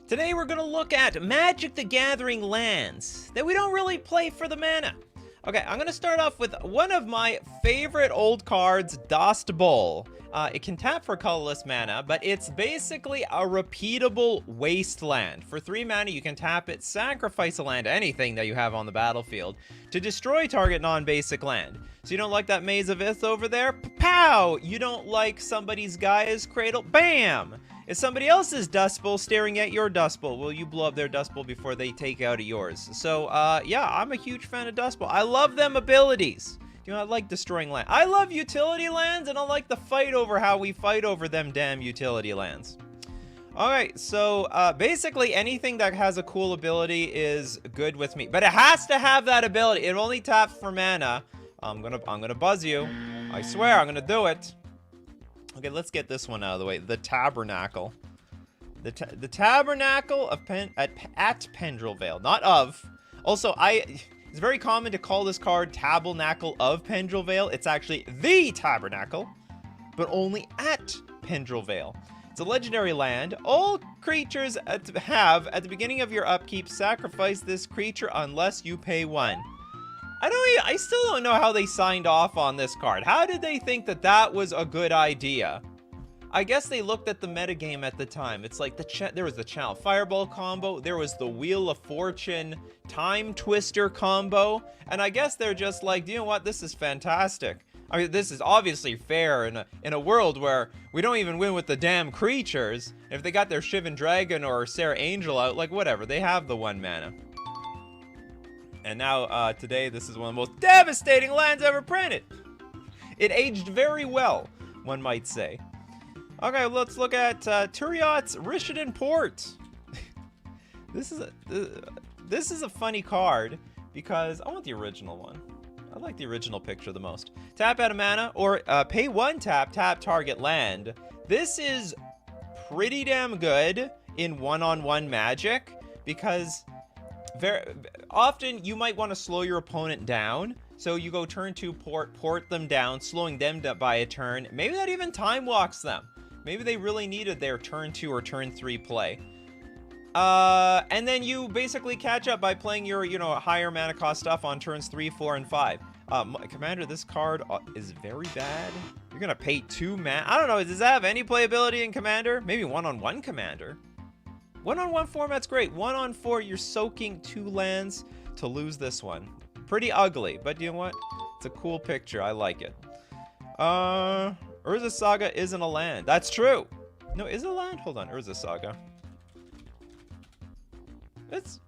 Today we're going to look at Magic the Gathering lands that we don't really play for the mana. Okay, I'm going to start off with one of my favorite old cards, Dust Bowl. It can tap for colorless mana, but it's basically a repeatable wasteland. For 3 mana, you can tap it, sacrifice a land, anything that you have on the battlefield, to destroy target non-basic land. So you don't like that Maze of Ith over there? Pow! You don't like somebody's Gaia's Cradle? Bam! Is somebody else's Dust Bowl staring at your Dust Bowl? Will you blow up their Dust Bowl before they take out of yours? So, yeah, I'm a huge fan of Dust Bowl. I love them abilities. You know, I like destroying land. I love utility lands, and I like the fight over how we fight over them damn utility lands. Alright, so, basically anything that has a cool ability is good with me. But it has to have that ability. It only taps for mana. I'm gonna buzz you. I swear, I'm gonna do it. Okay, let's get this one out of the way. The Tabernacle. The Tabernacle of at Pendrell Vale. Not of. Also, it's very common to call this card Tabernacle of Pendrell Vale. It's actually the Tabernacle, but only at Pendrell Vale. It's a legendary land. All creatures have, at the beginning of your upkeep, sacrifice this creature unless you pay 1. I still don't know how they signed off on this card. How did they think that that was a good idea? I guess they looked at the metagame at the time. It's like there was the Channel Fireball combo, there was the Wheel of Fortune Time Twister combo, and I guess they're just like, you know what, this is fantastic. I mean, this is obviously fair in a world where we don't even win with the damn creatures. If they got their Shivan Dragon or Sarah Angel out, like whatever, they have the 1 mana. And now, today, this is one of the most devastating lands ever printed. It aged very well, one might say. Okay, let's look at Turiot's Rishadan Port. This is a funny card because I want the original one. I like the original picture the most. Tap out a mana or pay 1 tap target land. This is pretty damn good in one-on-one Magic because very often you might want to slow your opponent down. So you go turn 2 port them down, slowing them by a turn. Maybe that even time walks them. Maybe they really needed their turn 2 or turn 3 play. And then you basically catch up by playing your, higher mana cost stuff on turns 3, 4, and 5. Commander, this card is very bad. You're gonna pay 2 mana. I don't know, does that have any playability in Commander? Maybe one-on-one Commander. One-on-one format's great. 1-on-4, you're soaking 2 lands to lose this one. Pretty ugly, but you know what? It's a cool picture. I like it. Urza Saga isn't a land. That's true. No, is it a land? Hold on, Urza Saga. It's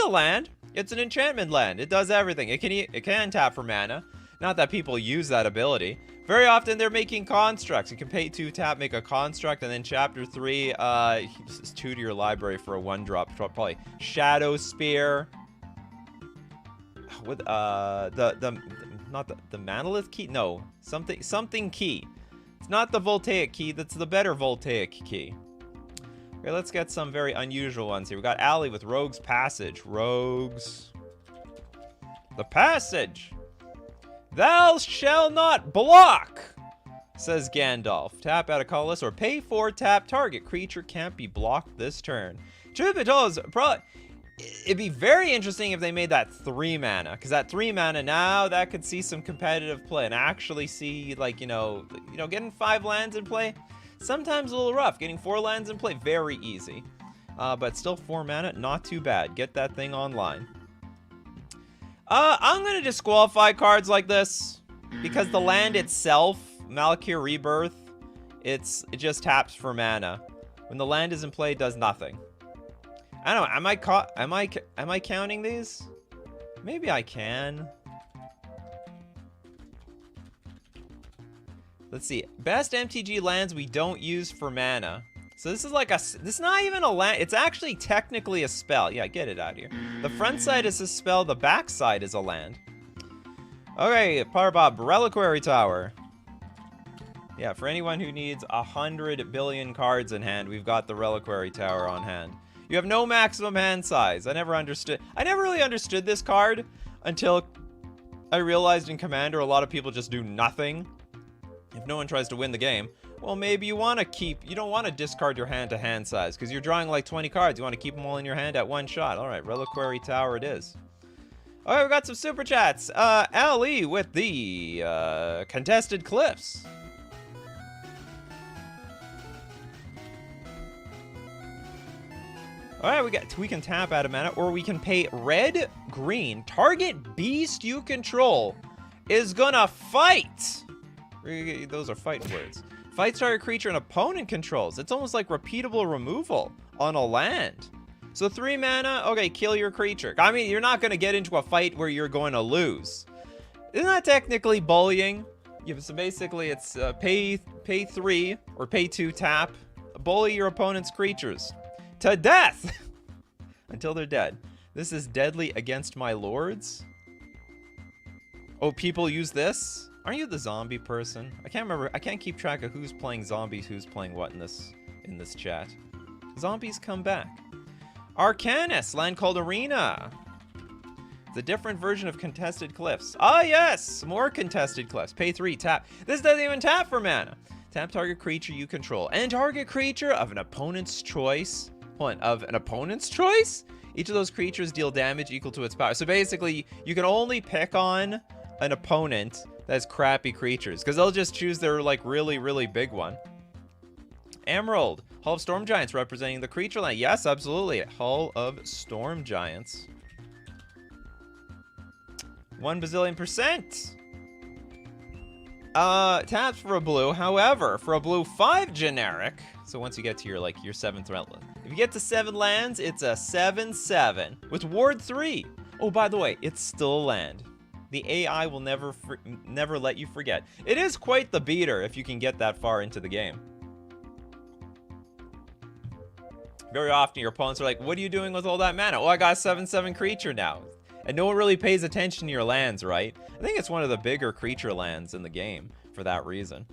a land. It's an enchantment land. It does everything. It can tap for mana. Not that people use that ability. Very often they're making constructs. You can pay 2 tap, make a construct, and then chapter 3, it's 2 to your library for a 1-drop. Probably Shadow Spear. With not the Manolith key? No, something key. It's not the Voltaic key, that's the better Voltaic key. Okay, let's get some very unusual ones here. We got Alley with Rogue's Passage. Rogue's the Passage. Thou shall not block, says Gandalf. Tap out a colorless or pay 4 tap target creature can't be blocked this turn. Truth be told, it'd be very interesting if they made that 3 mana, because that 3 mana now that could see some competitive play and actually see, like, getting 5 lands in play. Sometimes a little rough. Getting 4 lands in play, very easy. But still 4 mana, not too bad. Get that thing online. I'm gonna disqualify cards like this because the land itself, Malakir Rebirth, it just taps for mana. When the land is in play, it does nothing. I don't know. Am I counting these? Maybe I can. Let's see. Best MTG lands we don't use for mana. So this is like this is not even a land. It's actually technically a spell. Yeah, get it out of here. The front side is a spell. The back side is a land. Okay, Parbob Reliquary Tower. Yeah, for anyone who needs 100 billion cards in hand, we've got the Reliquary Tower on hand. You have no maximum hand size. I never really understood this card until I realized in Commander a lot of people just do nothing if no one tries to win the game. Well, maybe you want to keep... You don't want to discard your hand-to-hand size, because you're drawing like 20 cards. You want to keep them all in your hand at one shot. All right, Reliquary Tower it is. All right, we got some super chats. Ali with the Contested Cliffs. All right, we can tap out of mana, or we can pay red, green. Target beast you control is gonna fight. Those are fighting words. Fights target creature an opponent controls. It's almost like repeatable removal on a land. So 3 mana, okay, kill your creature. I mean, you're not gonna get into a fight where you're going to lose. Isn't that technically bullying? Yeah, so basically it's pay 3 or pay 2 tap, bully your opponent's creatures to death until they're dead. This is deadly against my lords. Oh, people use this? Aren't you the zombie person? I can't remember. I can't keep track of who's playing zombies, who's playing what in this chat. Zombies come back. Arcanus, land called Arena. It's a different version of Contested Cliffs. Ah, yes, more Contested Cliffs. Pay 3, tap. This doesn't even tap for mana. Tap target creature you control and target creature of an opponent's choice. Hold on, of an opponent's choice? Each of those creatures deal damage equal to its power. So basically, you can only pick on an opponent that has crappy creatures, because they'll just choose their like really, really big one. Emerald, Hull of Storm Giants representing the creature line. Yes, absolutely. Hull of Storm Giants. 1 bazillion%. Taps for a blue. However, for a blue 5 generic, so once you get to your 7th land, if you get to 7 lands, it's a 7/7 with Ward 3. Oh, by the way, it's still a land. The AI will never let you forget. It is quite the beater if you can get that far into the game. Very often your opponents are like, what are you doing with all that mana? Oh, I got a 7/7 creature now. And no one really pays attention to your lands, right? I think it's one of the bigger creature lands in the game for that reason.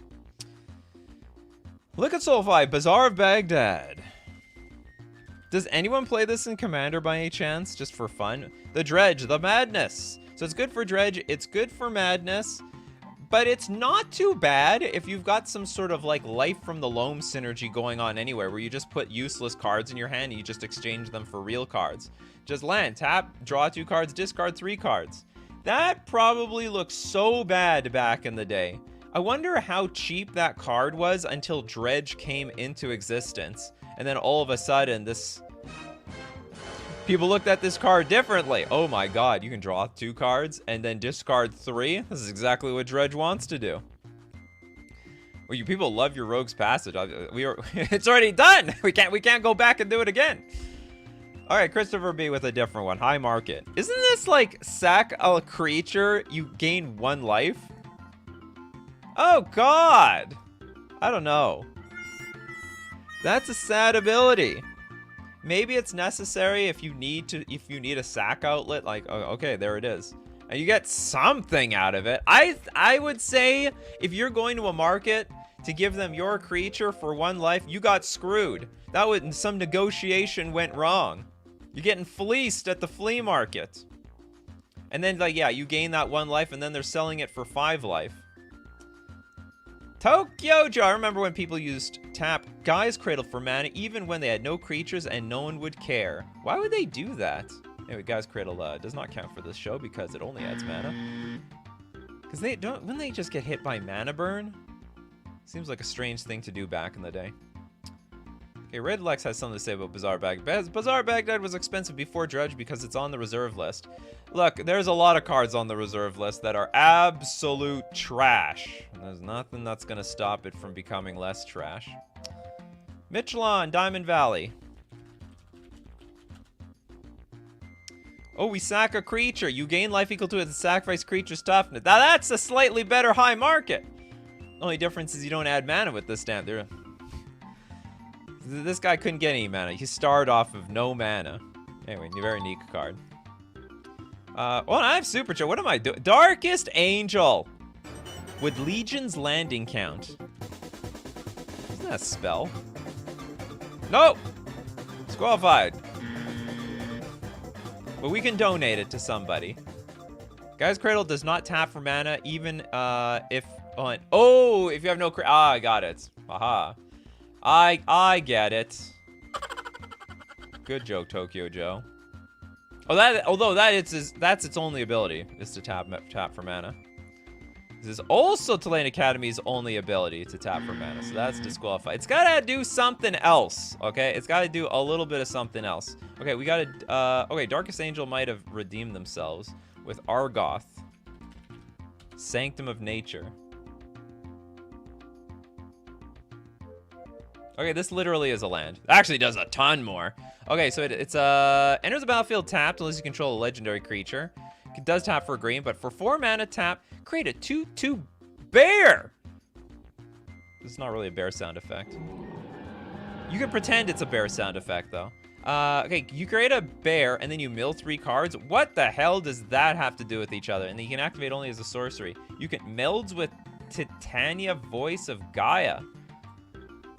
Look at Soulfly, Bazaar of Baghdad. Does anyone play this in Commander by any chance? Just for fun? The Dredge, the Madness. So it's good for Dredge, it's good for Madness, but it's not too bad if you've got some sort of like Life from the Loam synergy going on anywhere, where you just put useless cards in your hand and you just exchange them for real cards. Just land, tap, draw 2 cards, discard 3 cards. That probably looks so bad back in the day. I wonder how cheap that card was until Dredge came into existence. And then all of a sudden, people looked at this card differently. Oh my god, you can draw 2 cards and then discard 3? This is exactly what Dredge wants to do. Well, you people love your Rogue's Passage. It's already done! We can't go back and do it again. Alright, Christopher B with a different one. High Market. Isn't this like sack a creature, you gain 1 life? Oh god! I don't know. That's a sad ability. Maybe it's necessary if you need a sack outlet, like, oh, okay, there it is. And you get something out of it. I would say if you're going to a market to give them your creature for 1 life, you got screwed. Some negotiation went wrong. You're getting fleeced at the flea market. And then, like, yeah, you gain that 1 life, and then they're selling it for 5 life. Tokyo Joe. I remember when people used tap Guy's Cradle for mana, even when they had no creatures and no one would care. Why would they do that? Anyway, Guy's Cradle does not count for this show because it only adds mana. Because wouldn't they just get hit by mana burn? Seems like a strange thing to do back in the day. Okay, Red Lex has something to say about Bazaar Baghdad. Bazaar Baghdad was expensive before Dredge because it's on the reserve list. Look, there's a lot of cards on the reserve list that are absolute trash. And there's nothing that's going to stop it from becoming less trash. Michelin, Diamond Valley. Oh, we sack a creature. You gain life equal to its sacrifice creature's toughness. Now that's a slightly better high market. The only difference is you don't add mana with this stamp. This guy couldn't get any mana. He started off of no mana. Anyway, very unique card. Well, I have Super Chat. What am I doing? Darkest Angel with Legion's Landing count. Isn't that a spell? No! Disqualified. But we can donate it to somebody. Guy's Cradle does not tap for mana, even if on. Oh, if you have no I got it. Aha. I get it. Good joke, Tokyo Joe. Oh, that's its only ability, is to tap for mana. This is also Tulane Academy's only ability to tap for mana, so that's disqualified. It's gotta do something else, okay? It's gotta do a little bit of something else. Okay, we gotta, okay, Darkest Angel might have redeemed themselves with Argoth. Sanctum of Nature. Okay, this literally is a land. It actually does a ton more. Okay, so it's enters the battlefield tapped unless you control a legendary creature. It does tap for green, but for 4 mana tap, create a 2/2 bear. This is not really a bear sound effect. You can pretend it's a bear sound effect, though. Okay, you create a bear, and then you mill 3 cards. What the hell does that have to do with each other? And then you can activate only as a sorcery. You can melds with Titania, Voice of Gaia.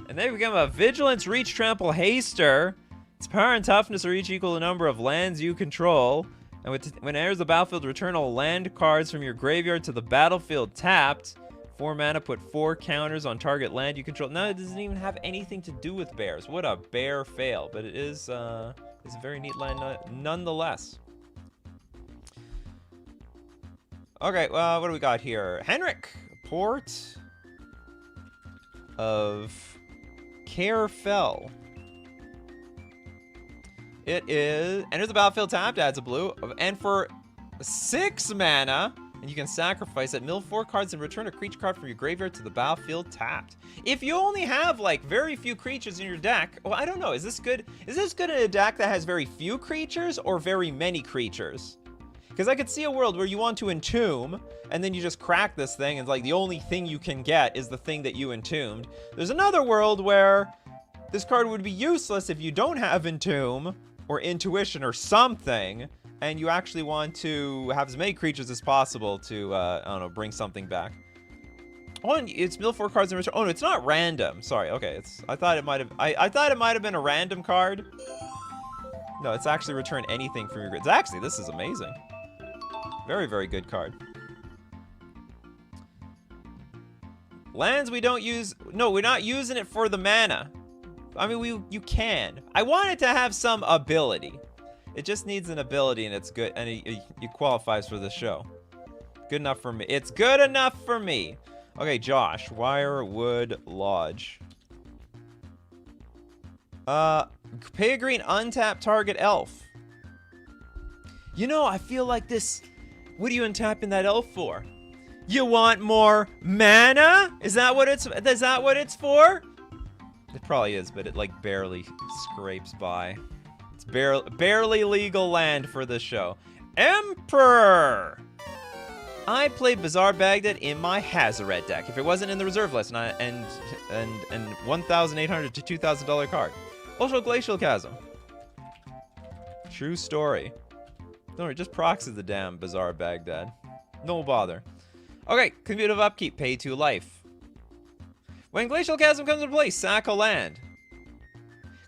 And they become a Vigilance, Reach, Trample, Haster. Its power and toughness are each equal to the number of lands you control. And when it enters the battlefield, return all land cards from your graveyard to the battlefield tapped. 4 mana, put 4 counters on target land you control. No, it doesn't even have anything to do with bears. What a bear fail. But it is it's a very neat land nonetheless. Okay, well, what do we got here? Henrik, Port of Carefell. It is enters the battlefield tapped, adds a blue, and for 6 mana, and you can sacrifice it, mill 4 cards and return a creature card from your graveyard to the battlefield tapped. If you only have like very few creatures in your deck, well, I don't know, is this good? Is this good in a deck that has very few creatures or very many creatures? Because I could see a world where you want to entomb, and then you just crack this thing, and like the only thing you can get is the thing that you entombed. There's another world where this card would be useless if you don't have entomb or intuition or something, and you actually want to have as many creatures as possible to, I don't know, bring something back. Oh, and it's mill 4 cards in return. Oh, no, it's not random. Sorry. Okay, I thought it might have. I thought it might have been a random card. No, it's actually return anything from your grid. Actually, this is amazing. Very, very good card. Lands we don't use. No, we're not using it for the mana. I mean, you can. I want it to have some ability. It just needs an ability, and it's good, and it qualifies for the show. Good enough for me. It's good enough for me. Okay, Josh. Wirewood Lodge. Pay a green, untap target elf. You know, I feel like this. What are you untapping that elf for? You want more mana? Is that what it's for? It probably is, but it like barely scrapes by. It's barely legal land for this show. Emperor! I played Bazaar Baghdad in my Hazaret deck. If it wasn't in the reserve list, and $1,800 to $2,000 card. Also Glacial Chasm. True story. Don't worry, just proxy the damn Bazaar Baghdad. No bother. Okay, cumulative upkeep, pay 2 life. When Glacial Chasm comes into play, sack a land.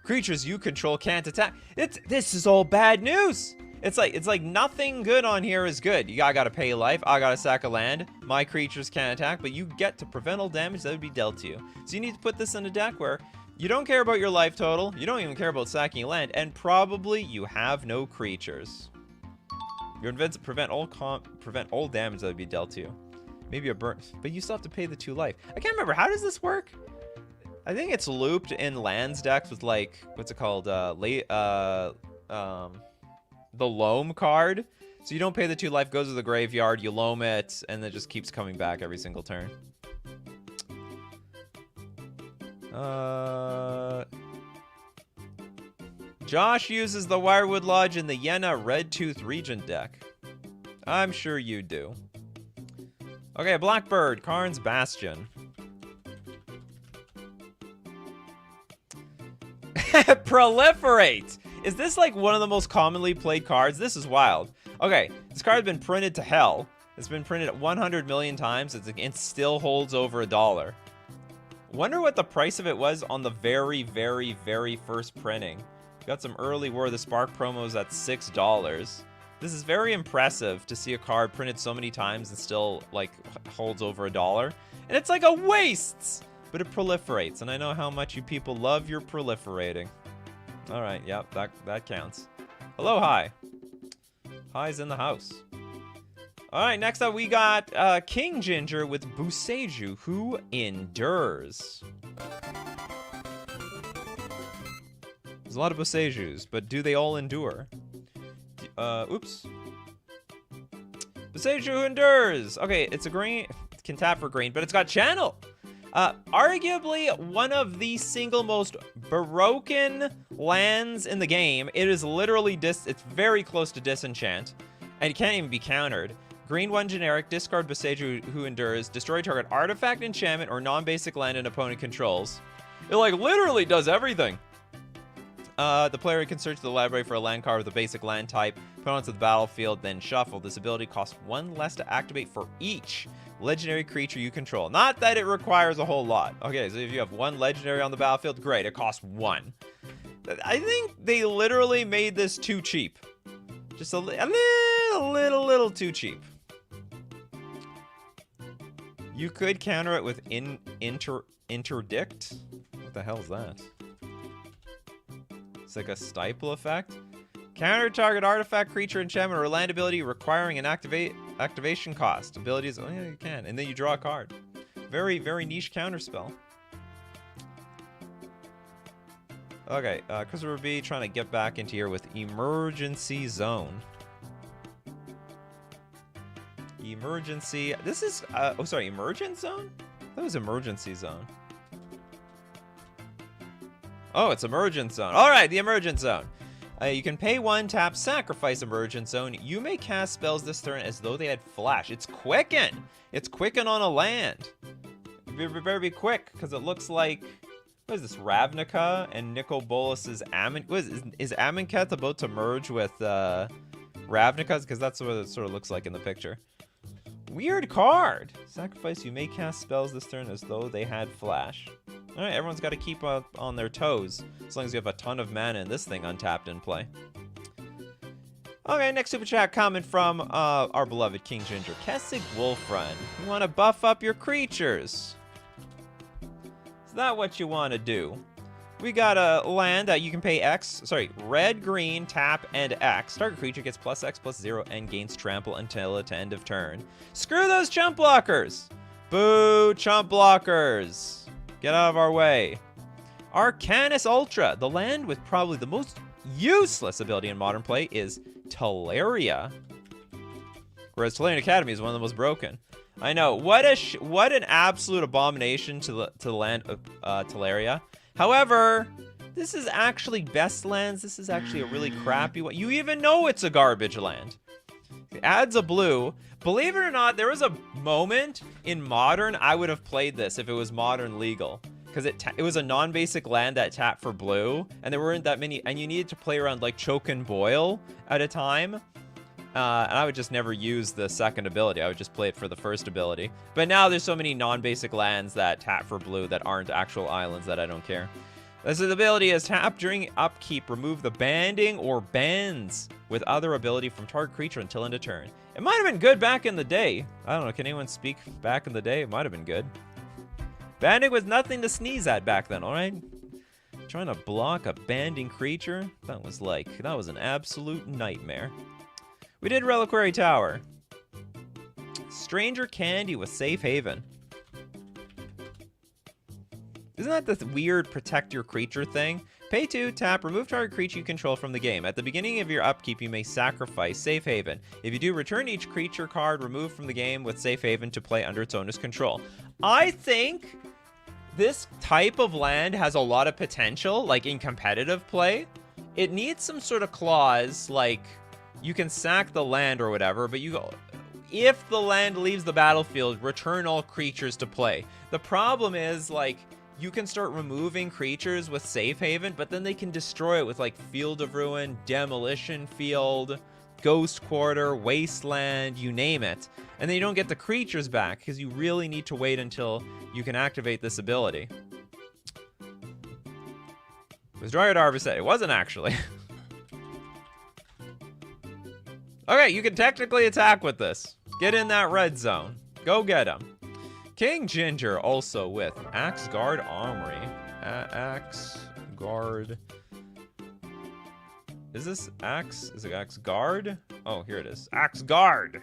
Creatures you control can't attack. This is all bad news. It's like nothing good on here is good. You gotta pay life. I gotta sack a land. My creatures can't attack, but you get to prevent all damage that would be dealt to you. So you need to put this in a deck where you don't care about your life total. You don't even care about sacking land, and probably you have no creatures. Your invents prevent all damage that would be dealt to you. Maybe a burn, but you still have to pay the 2 life. I can't remember, how does this work? I think it's looped in lands decks with like, what's it called? The loam card. So you don't pay the 2 life, goes to the graveyard, you loam it, and it just keeps coming back every single turn. Josh uses the Wirewood Lodge in the Yenna Redtooth Regent deck. I'm sure you do. Okay, Blackbird, Karn's Bastion. Proliferate! Is this like one of the most commonly played cards? This is wild. Okay, this card's been printed to hell. It's been printed 100 million times. It still holds over $1. Wonder what the price of it was on the very, very, very first printing. Got some early War of the Spark promos at $6. This is very impressive to see a card printed so many times and still, like, holds over $1. And it's like a waste! But it proliferates, and I know how much you people love your proliferating. Alright, yep, that counts. Hello, Hi. Hi's in the house. Alright, next up we got King Ginger with Boseiju, who endures. There's a lot of Boseijus, but do they all endure? Oops. Boseiju endures! Okay, it's a green, it can tap for green, but it's got channel! Arguably one of the single most broken lands in the game. It is literally it's very close to disenchant, and it can't even be countered. Green 1 generic, discard Boseiju who endures, destroy target artifact, enchantment, or non-basic land an opponent controls. It like literally does everything. The player can search the library for a land card with a basic land type, put it onto the battlefield, then shuffle. This ability costs 1 less to activate for each legendary creature you control. Not that it requires a whole lot. Okay, so if you have 1 legendary on the battlefield, great, it costs 1. I think they literally made this too cheap. Just a little too cheap. You could counter it with interdict. What the hell is that? It's like a stipple effect. Counter target artifact, creature, enchantment, or land ability requiring an activation cost. Abilities, oh yeah, you can. And then you draw a card. Very, very niche counter spell. Okay, Christopher B trying to get back into here with Emergency Zone. Emergency, this is, oh sorry, Emergent Zone? That was Emergency Zone. Oh, it's Emergent Zone. All right, the Emergent Zone. You can pay 1, tap, sacrifice Emergent Zone. You may cast spells this turn as though they had flash. It's Quicken. It's Quicken on a land. You better be quick, because it looks like, what is this, Ravnica and Nicol Bolas's is Amonkhet about to merge with Ravnica's? Because that's what it sort of looks like in the picture. Weird card. Sacrifice, you may cast spells this turn as though they had flash. Alright, everyone's got to keep on their toes, as long as you have a ton of mana and this thing untapped in play. Okay, next super chat coming from our beloved King Ginger. Kessig Wolfrun, you want to buff up your creatures? Is that what you want to do? We got a land that you can pay red, green, tap, and X. Target creature gets +X/+0 and gains trample until its end of turn. Screw those chump blockers! Boo, chump blockers! Get out of our way. Arcanus Ultra. The land with probably the most useless ability in Modern play is Teleria. Whereas Tolarian Academy is one of the most broken. I know. What an absolute abomination to the land of Teleria. However, this is actually best lands. This is actually a really crappy one. You even know it's a garbage land. It adds a blue. Believe it or not, there was a moment in Modern I would have played this if it was Modern legal. Because it was a non-basic land that tapped for blue, and there weren't that many, and you needed to play around like Choke and Boil at a time. And I would just never use the second ability. I would just play it for the first ability. But now there's so many non-basic lands that tap for blue that aren't actual islands that I don't care. This ability is tap during upkeep. Remove the banding or bends with other ability from target creature until end of turn. It might have been good back in the day. I don't know. Can anyone speak back in the day? It might have been good. Banding was nothing to sneeze at back then, all right? Trying to block a banding creature? That was an absolute nightmare. We did Reliquary Tower. Stranger Candy with Safe Haven. Isn't that the weird protect your creature thing? Pay 2, tap, remove target creature you control from the game. At the beginning of your upkeep, you may sacrifice Safe Haven. If you do, return each creature card removed from the game with Safe Haven to play under its owner's control. I think this type of land has a lot of potential, like in competitive play. It needs some sort of clause, like you can sack the land or whatever, but if the land leaves the battlefield, return all creatures to play. The problem is, like, you can start removing creatures with Safe Haven, but then they can destroy it with, like, Field of Ruin, Demolition Field, Ghost Quarter, Wasteland, you name it. And then you don't get the creatures back, because you really need to wait until you can activate this ability. It was Dryad Harvest. It wasn't actually. Okay, you can technically attack with this. Get in that red zone. Go get him. King Ginger also with Axe Guard Armory. Axe Guard. Is this Axe? Is it Axe Guard? Oh, here it is. Axe Guard.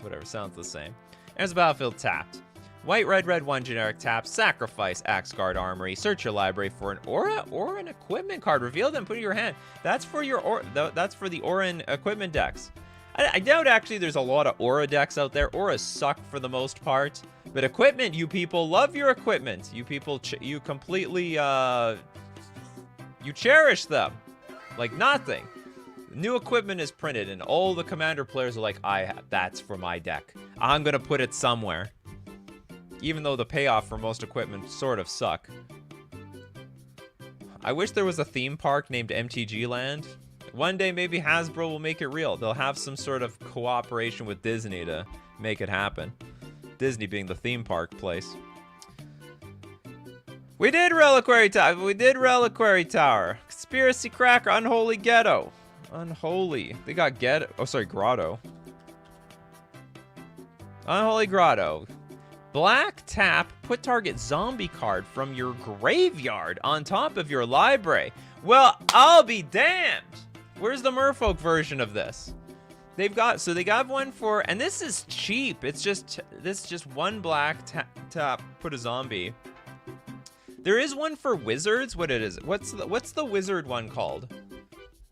Whatever, sounds the same. There's a battlefield tapped. White, red, red, 1 generic tap. Sacrifice Axe Guard Armory. Search your library for an aura or an equipment card. Reveal them, put it in your hand. That's for your that's for the aura and equipment decks. I doubt actually there's a lot of aura decks out there. Auras suck for the most part. But equipment, you people love your equipment. You people, you completely, you cherish them like nothing. New equipment is printed and all the commander players are like, that's for my deck. I'm gonna put it somewhere. Even though the payoff for most equipment sort of suck. I wish there was a theme park named MTG Land. One day maybe Hasbro will make it real. They'll have some sort of cooperation with Disney to make it happen. Disney being the theme park place. We did Reliquary Tower. We did Reliquary Tower. Conspiracy Cracker. Unholy Ghetto. Unholy. They got Ghetto. Oh, sorry, Grotto. Unholy Grotto. Black tap. Put target zombie card from your graveyard on top of your library. Well, I'll be damned. Where's the merfolk version of this? They got one for, and this is cheap. It's just, this is just 1 black tap, put a zombie. There is one for wizards. What it is? What's the wizard one called?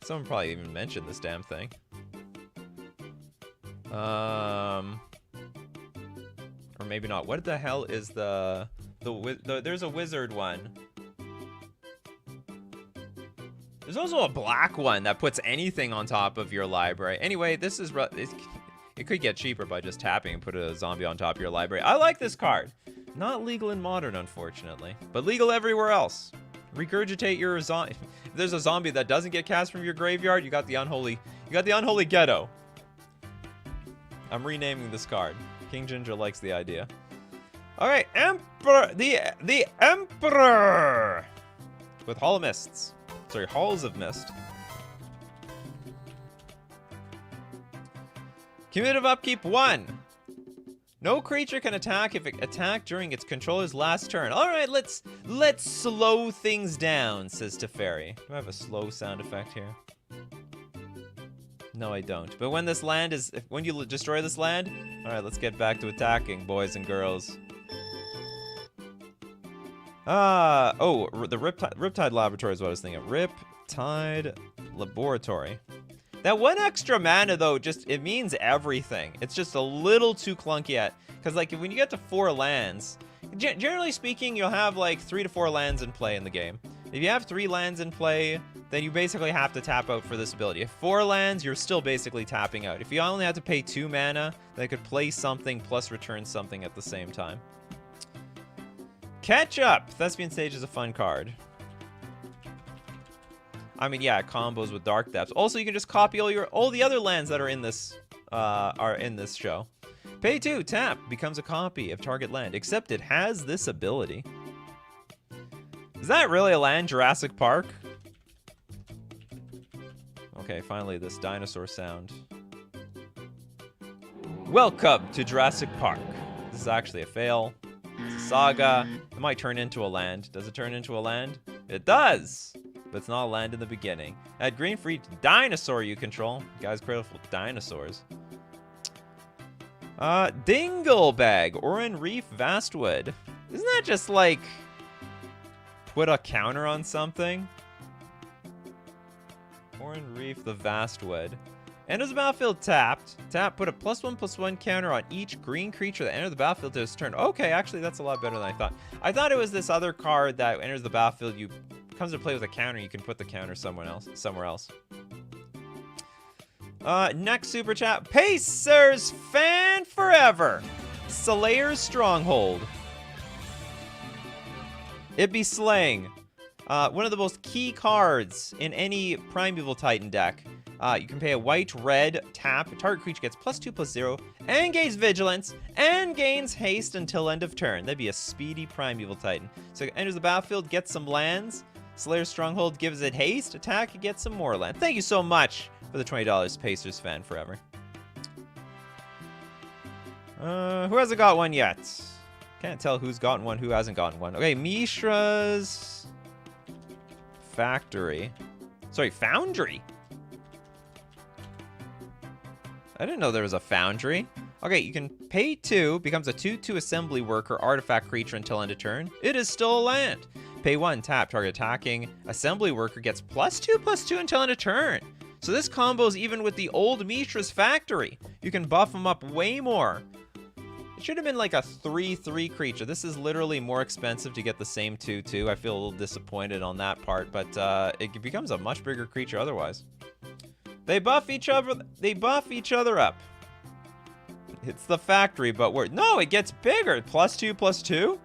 Someone probably even mentioned this damn thing. Or maybe not. What the hell is there's a wizard one. There's also a black one that puts anything on top of your library. Anyway, this is it could get cheaper by just tapping and put a zombie on top of your library. I like this card. Not legal in Modern, unfortunately, but legal everywhere else. Regurgitate your zombie. If there's a zombie that doesn't get cast from your graveyard, you got the unholy ghetto. I'm renaming this card. King Ginger likes the idea. All right, Emperor, the Emperor with Hall of Mists. Sorry, Halls of Mist. Cumulative upkeep 1. No creature can attack if it attacked during its controller's last turn. All right, let's slow things down, says Teferi. Do I have a slow sound effect here? No, I don't. But when this land is, when you destroy this land, all right, let's get back to attacking, boys and girls. Oh, the Riptide Laboratory is what I was thinking. Riptide Laboratory. That 1 extra mana, though, it means everything. It's just a little too clunky because, like, when you get to 4 lands, generally speaking, you'll have, like, 3 to 4 lands in play in the game. If you have 3 lands in play, then you basically have to tap out for this ability. If 4 lands, you're still basically tapping out. If you only have to pay 2 mana, they could play something plus return something at the same time. Catch Up! Thespian Stage is a fun card. I mean, yeah, it combos with Dark Depths. Also, you can just copy all the other lands that are in this show. Pay 2, tap, becomes a copy of target land, except it has this ability. Is that really a land, Jurassic Park? Okay, finally, this dinosaur sound. Welcome to Jurassic Park. This is actually a fail. It's a saga. It might turn into a land. Does it turn into a land? It does! But it's not a land in the beginning. Add green for each dinosaur you control. You guys critical dinosaurs. Dinglebag, Oran Reef, Vastwood. Isn't that just like put a counter on something? Oran Reef, the Vastwood. Enters the battlefield tapped. Tap, put a +1/+1 counter on each green creature that enters the battlefield to its turn. Okay, actually, that's a lot better than I thought. I thought it was this other card that enters the battlefield, comes to play with a counter, you can put the counter somewhere else. Next super chat. Pacers fan forever. Slayer's Stronghold. It be slaying. One of the most key cards in any Primeval Titan deck. You can pay a white-red tap. Target creature gets +2/+0 and gains vigilance and gains haste until end of turn. That'd be a speedy Primeval Titan. So it enters the battlefield, gets some lands. Slayer Stronghold gives it haste. Attack, it gets some more land. Thank you so much for the $20, Pacers fan forever. Who hasn't got one yet? Can't tell who's gotten one, who hasn't gotten one. Okay, Mishra's Factory. Sorry, Foundry. I didn't know there was a Foundry. Okay, you can pay 2, becomes a 2/2 assembly worker artifact creature until end of turn. It is still a land. Pay 1, tap, target attacking assembly worker gets +2/+2 until end of turn. So this combos even with the old Mishra's Factory. You can buff them up way more. It should have been like a 3/3 creature. This is literally more expensive to get the same 2/2. I feel a little disappointed on that part, but it becomes a much bigger creature otherwise. They buff each other. They buff each other up. It's the Factory, but no, it gets bigger. +2/+2.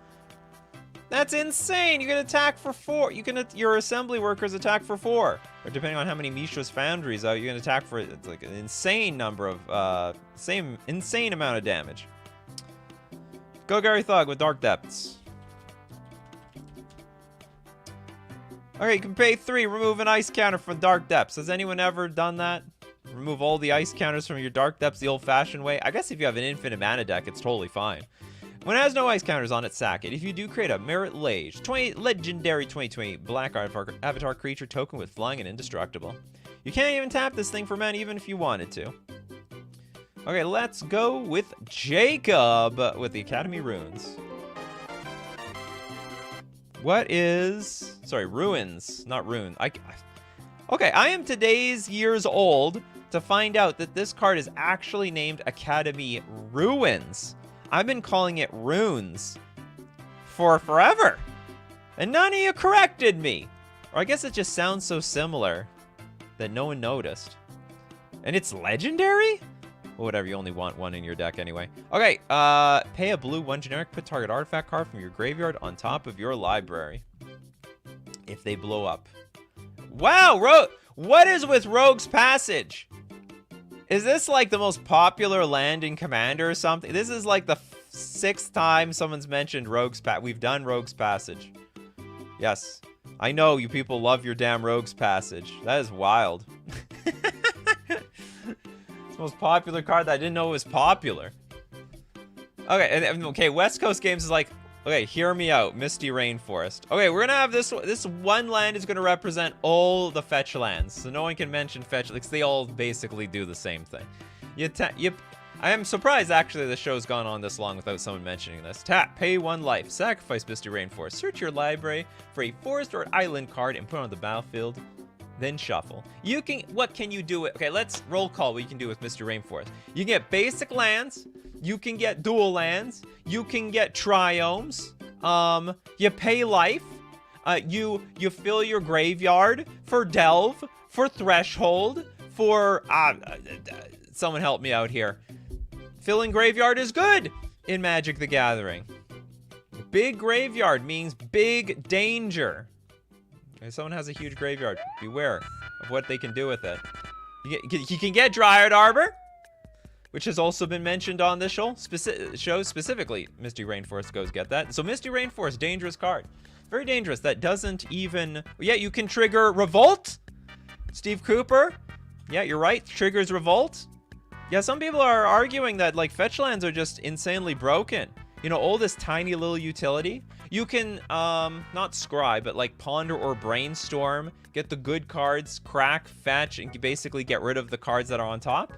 That's insane. You can attack for 4. Your assembly workers attack for 4, or depending on how many Mishra's Foundries out, you can attack for it's like an insane number of insane amount of damage. Go Gary Thug with Dark Depths. Okay, you can pay 3, remove an ice counter from Dark Depths. Has anyone ever done that? Remove all the ice counters from your Dark Depths the old-fashioned way? I guess if you have an infinite mana deck, it's totally fine. When it has no ice counters on it, sack it. If you do, create a Merit Lage. Legendary 2020 Black Avatar creature token with flying and indestructible. You can't even tap this thing for mana even if you wanted to. Okay, let's go with Jacob with the Academy Runes. What is... Sorry, Ruins, not Rune. Okay, I am today's years old to find out that this card is actually named Academy Ruins. I've been calling it Runes for forever. And none of you corrected me. Or I guess it just sounds so similar that no one noticed. And it's legendary? Well, whatever, you only want 1 in your deck anyway. Okay, pay a blue 1 generic, put target artifact card from your graveyard on top of your library. If they blow up. Wow, what is with Rogue's Passage? Is this like the most popular land in Commander or something? This is like the 6th time someone's mentioned Rogue's Passage. We've done Rogue's Passage. Yes. I know you people love your damn Rogue's Passage. That is wild. It's the most popular card that I didn't know was popular. Okay, West Coast Games is like, okay, hear me out, Misty Rainforest. Okay, we're gonna have this one land is gonna represent all the fetch lands. So no one can mention fetch, because they all basically do the same thing. I am surprised actually the show's gone on this long without someone mentioning this. Tap, pay 1 life, sacrifice Misty Rainforest, search your library for a forest or island card and put it on the battlefield, then shuffle. What can you do? Okay, let's roll call what you can do with Misty Rainforest. You can get basic lands, you can get dual lands, you can get triomes, you pay life, you fill your graveyard for delve, for threshold, for, someone help me out here. Filling graveyard is good in Magic the Gathering. Big graveyard means big danger. If someone has a huge graveyard, beware of what they can do with it. You can get Dryad Arbor, which has also been mentioned on this show. Specifically, Misty Rainforest goes get that. So Misty Rainforest, dangerous card. Very dangerous. That doesn't even... Yeah, you can trigger Revolt. Steve Cooper. Yeah, you're right. Triggers Revolt. Yeah, some people are arguing that, like, fetch lands are just insanely broken. You know, all this tiny little utility. You can, not scry, but, like, ponder or brainstorm. Get the good cards, crack, fetch, and basically get rid of the cards that are on top.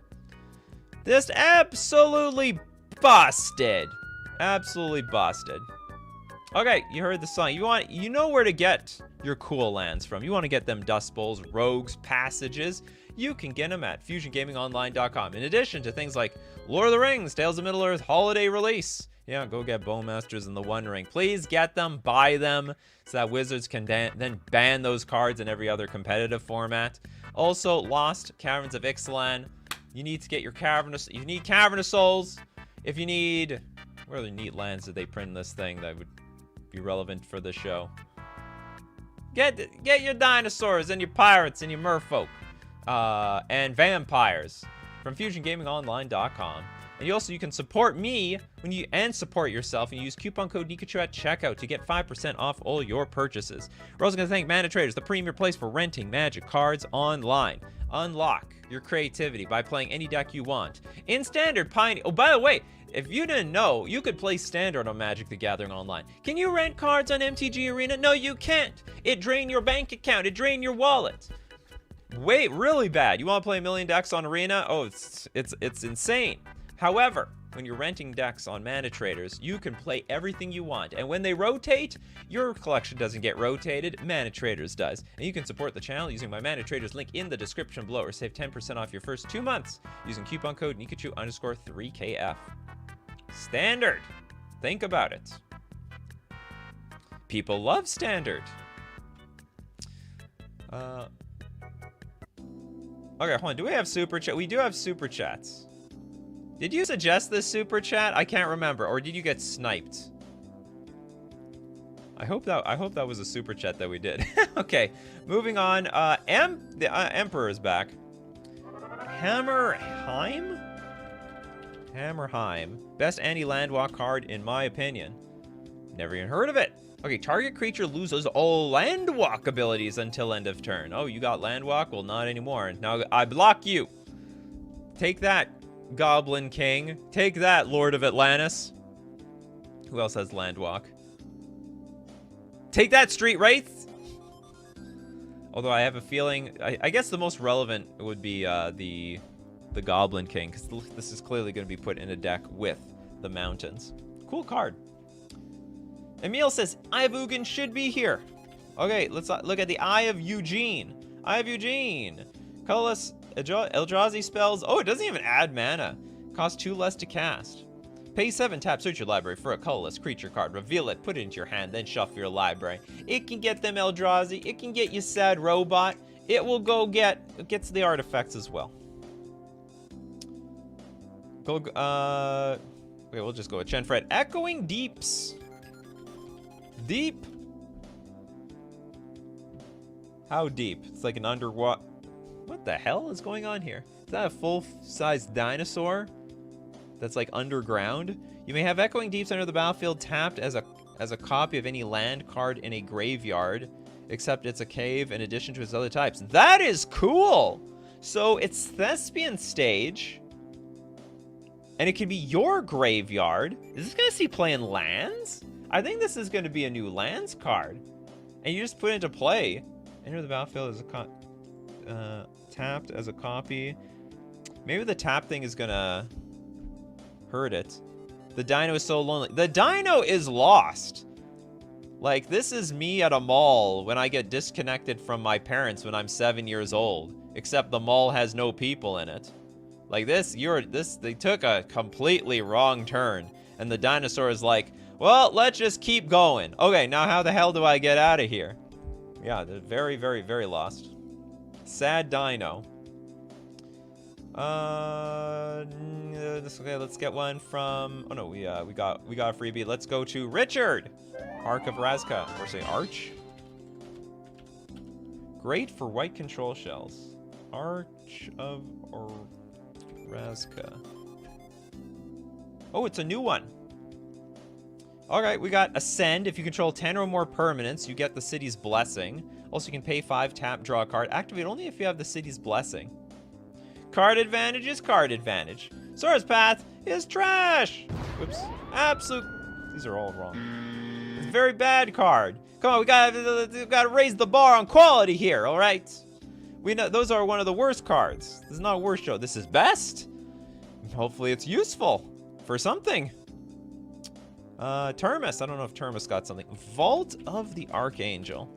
Just absolutely busted. Absolutely busted. Okay, you heard the song. You know where to get your cool lands from. You want to get them Dust Bowls, Rogues, Passages. You can get them at FusionGamingOnline.com. In addition to things like Lord of the Rings, Tales of Middle-earth, holiday release. Yeah, go get Bowmasters and the One Ring. Please get them, buy them, so that Wizards can then ban those cards in every other competitive format. Also, Lost Caverns of Ixalan. You need to get your you need Cavern of Souls. If you need... What other neat lands did they print in this thing that would be relevant for the show? Get your dinosaurs and your pirates and your merfolk. And vampires from FusionGamingOnline.com. And you can support me and support yourself, and you use coupon code Nikachu at checkout to get 5% off all your purchases. We're also going to thank Mana Traders, the premier place for renting Magic cards online. Unlock your creativity by playing any deck you want. In Standard, Pioneer... Oh, by the way, if you didn't know, you could play Standard on Magic the Gathering Online. Can you rent cards on MTG Arena? No, you can't. It drained your bank account. It drained your wallet. Wait, really bad. You want to play a million decks on Arena? Oh, it's insane. However, when you're renting decks on Mana Traders, you can play everything you want. And when they rotate, your collection doesn't get rotated, Mana Traders does. And you can support the channel using my Mana Traders link in the description below, or save 10% off your first 2 months using coupon code Nikachu_3KF. Standard. Think about it. People love Standard. Okay, hold on. Do we have super chat? We do have super chats. Did you suggest this super chat? I can't remember. Or did you get sniped? I hope that was a super chat that we did. Okay, moving on. The Emperor is back. Hammerheim? Hammerheim. Best anti-landwalk card in my opinion. Never even heard of it. Okay, target creature loses all landwalk abilities until end of turn. Oh, you got landwalk? Well, not anymore. Now I block you. Take that, Goblin King. Take that, Lord of Atlantis. Who else has landwalk? Take that, Street Wraith. Although I have a feeling, I guess the most relevant would be the Goblin King, because this is clearly going to be put in a deck with the mountains. Cool card. Emil says, Eye of Ugin should be here. Okay, let's look at the Eye of Eugene. Eye of Eugene. Colorless Eldrazi spells. Oh, it doesn't even add mana. Costs 2 less to cast. Pay 7, tap, search your library for a colorless creature card. Reveal it, put it into your hand, then shuffle your library. It can get them Eldrazi. It can get you Sad Robot. It will go it gets the artifacts as well. Okay, we'll just go with Chenfred. Echoing Deeps. Deep? How deep? It's like an underwater... What the hell is going on here? Is that a full-size dinosaur that's like underground? You may have Echoing Deeps under the battlefield tapped as a copy of any land card in a graveyard, except it's a cave in addition to its other types. That is cool! So it's Thespian Stage, and it can be your graveyard. Is this gonna see playing lands? I think this is gonna be a new lands card. And you just put it into play. Enter the battlefield as a tapped as a copy. Maybe the tap thing is gonna hurt it. The dino is so lonely. The dino is lost. Like, this is me at a mall when I get disconnected from my parents when I'm 7 years old. Except the mall has no people in it. Like they took a completely wrong turn. And the dinosaur is like, well, let's just keep going. Okay, now how the hell do I get out of here? Yeah, they're very, very, very lost. Sad dino. Okay, let's get one from... Oh no, we got a freebie. Let's go to Richard. Arc of Razka. Or say Arch. Great for white control shells. Arch of Razka. Oh, it's a new one. Alright, we got Ascend. If you control 10 or more permanents, you get the City's Blessing. Also, you can pay 5, tap, draw a card. Activate only if you have the City's Blessing. Card advantage is card advantage. Sora's Path is trash! Whoops. Absolute... These are all wrong. It's a very bad card. Come on, we gotta raise the bar on quality here, alright? We know those are one of the worst cards. This is not a worst show. This is best. Hopefully it's useful for something. Termus. I don't know if Termus got something. Vault of the Archangel.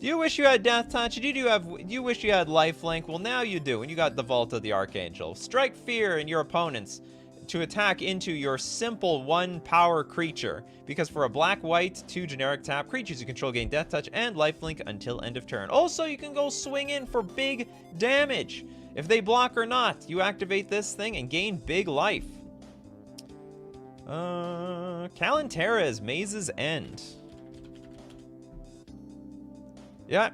Do you wish you had Death Touch? Do you wish you had Lifelink? Well, now you do, and you got the Vault of the Archangel. Strike fear in your opponents to attack into your simple 1-power creature. Because for a black-white 2 generic tap, creatures you control gain Death Touch and Lifelink until end of turn. Also, you can go swing in for big damage. If they block or not, you activate this thing and gain big life. Kalantara is Maze's End. Yeah.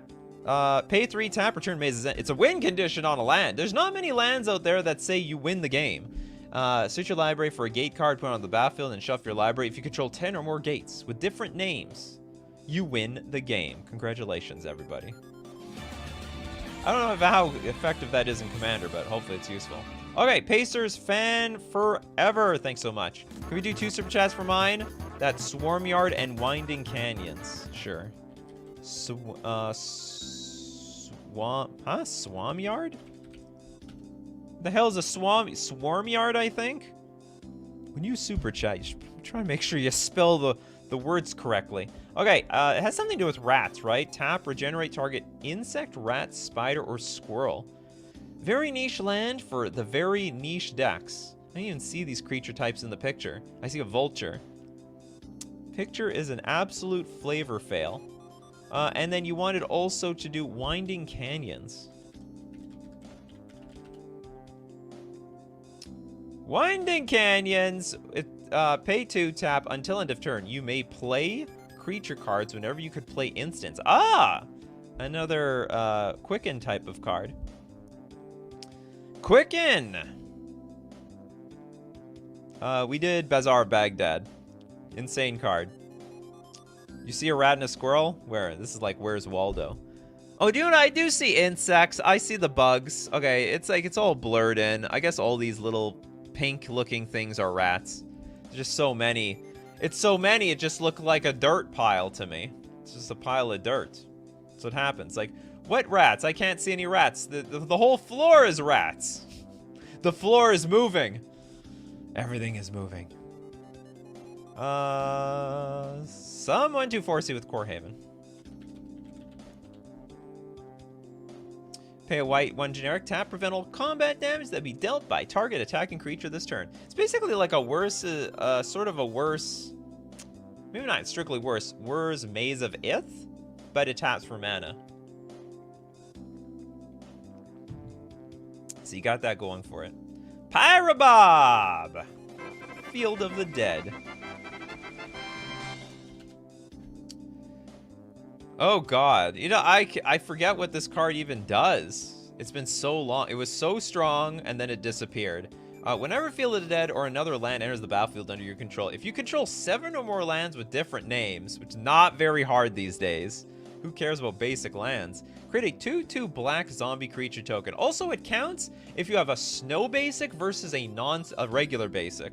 Pay 3, tap, return Maze's End. It's a win condition on a land. There's not many lands out there that say you win the game. Search your library for a gate card, put it on the battlefield, and shuffle your library. If you control 10 or more gates with different names, you win the game. Congratulations, everybody. I don't know how effective that is in Commander, but hopefully it's useful. Okay, Pacers fan forever. Thanks so much. Can we do 2 super chats for mine? That's Swarm Yard and Winding Canyons. Sure. Swam Yard? The hell is a swarm yard, I think? When you super chat, you should try to make sure you spell the words correctly. Okay, it has something to do with rats, right? Tap, regenerate target insect, rat, spider, or squirrel. Very niche land for the very niche decks. I didn't even see these creature types in the picture. I see a vulture. Picture is an absolute flavor fail. And then you wanted also to do Winding Canyons. Winding Canyons, pay 2, tap until end of turn. You may play creature cards whenever you could play instants. Ah! Another Quicken type of card. Quicken! We did Bazaar of Baghdad. Insane card. You see a rat and a squirrel? Where? This is like, where's Waldo? Oh, dude, I do see insects. I see the bugs. Okay, it's like, it's all blurred in. I guess all these little pink-looking things are rats. There's just so many. It's so many, it just looked like a dirt pile to me. It's just a pile of dirt. That's what happens. Like, what rats? I can't see any rats. The whole floor is rats. The floor is moving. Everything is moving. Someone to Forcey with Corehaven. Pay a white, 1 generic, tap, prevent all combat damage that be dealt by target attacking creature this turn. It's basically like a worse, sort of a worse, maybe not strictly worse, Wur's Maze of Ith, but it taps for mana. So you got that going for it. Pyrobob! Field of the Dead. Oh god, you know, I forget what this card even does. It's been so long. It was so strong, and then it disappeared. Whenever Field of the Dead or another land enters the battlefield under your control, if you control 7 or more lands with different names, which is not very hard these days, who cares about basic lands, create a 2/2 black zombie creature token. Also, it counts if you have a snow basic versus a regular basic.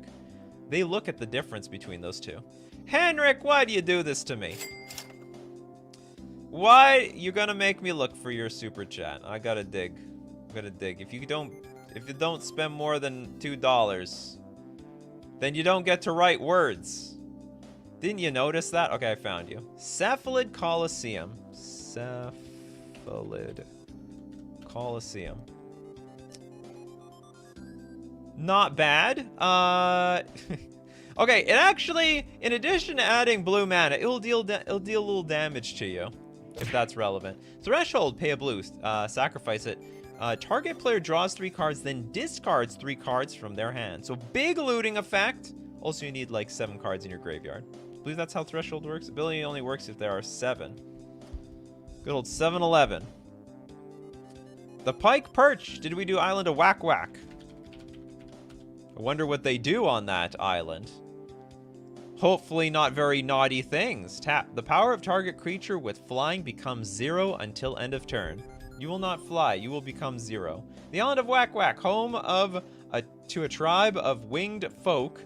They look at the difference between those two. Henrik, why do you do this to me? Why you gonna make me look for your super chat? I gotta dig. I gotta dig. If you don't spend more than $2, then you don't get to write words. Didn't you notice that? Okay, I found you. Cephalid Coliseum. Cephalid Coliseum. Not bad. Okay, it actually, in addition to adding blue mana, it'll deal a little damage to you. If that's relevant. Threshold, pay a blue, sacrifice it. Target player draws 3 cards, then discards 3 cards from their hand. So big looting effect. Also, you need like 7 cards in your graveyard. I believe that's how Threshold works. Ability only works if there are 7. Good old 7-11. The Pike Perch. Did we do Island of Whack Whack? I wonder what they do on that island. Hopefully not very naughty things. Tap. The power of target creature with flying becomes 0 until end of turn. You will not fly. You will become 0. The Island of Whack Whack, home to a tribe of winged folk,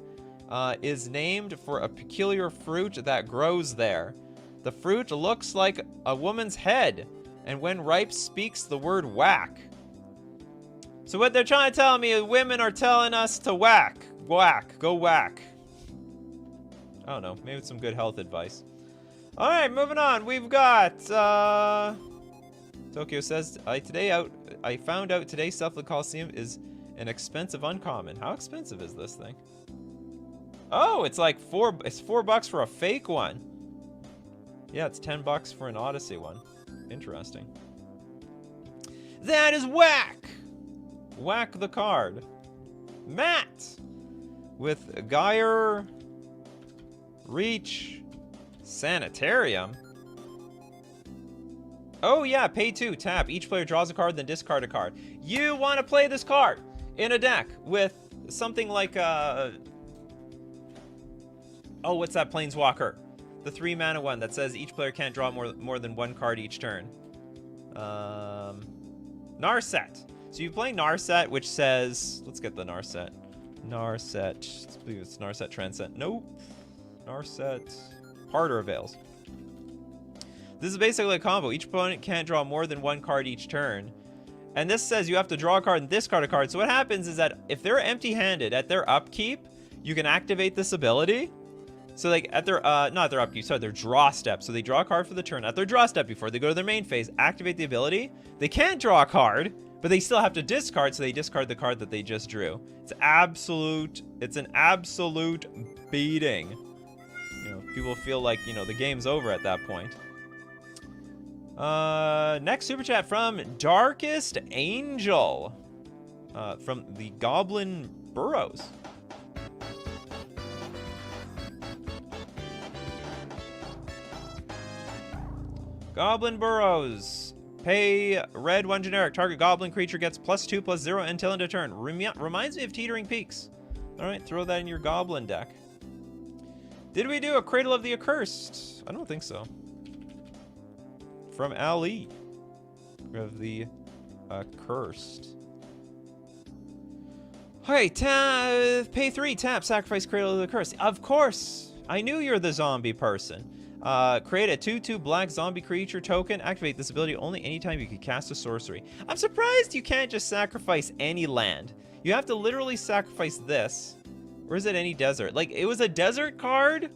is named for a peculiar fruit that grows there. The fruit looks like a woman's head, and when ripe speaks the word whack. So what they're trying to tell me is women are telling us to whack. Whack. Go whack. I don't know. Maybe it's some good health advice. Alright, moving on. We've got, Tokyo says, I found out today Cephalid Coliseum is an expensive uncommon. How expensive is this thing? Oh, it's like it's $4 for a fake one. Yeah, it's $10 for an Odyssey one. Interesting. That is whack! Whack the card. Matt! With Geyer... Reach... Sanitarium? Oh yeah, pay 2, tap. Each player draws a card, then discard a card. You want to play this card in a deck with something like oh, what's that planeswalker? The 3 mana one that says each player can't draw more than 1 card each turn. Narset. So you play Narset, which says, let's get the Narset. Narset. It's Narset Transcend. Nope. Narset. Harder Avails. This is basically a combo. Each opponent can't draw more than 1 card each turn. And this says you have to draw a card and discard a card. So what happens is that if they're empty-handed at their upkeep, you can activate this ability. So like at their, not their upkeep, sorry, their draw step. So they draw a card for the turn at their draw step before they go to their main phase, activate the ability. They can't draw a card, but they still have to discard, so they discard the card that they just drew. It's an absolute beating. You know, people feel like, you know, the game's over at that point. Next super chat from Darkest Angel. From the Goblin Burrows. Goblin Burrows. Pay red 1 generic. Target goblin creature gets +2/+0 until end of turn. Reminds me of Teetering Peaks. Alright, throw that in your goblin deck. Did we do a Cradle of the Accursed? I don't think so. From Ali. Of the Accursed. Alright, pay 3, tap, sacrifice Cradle of the Accursed. Of course! I knew you're the zombie person. Create a 2/2 black zombie creature token. Activate this ability only anytime you can cast a sorcery. I'm surprised you can't just sacrifice any land. You have to literally sacrifice this. Or is it any desert? Like, it was a desert card,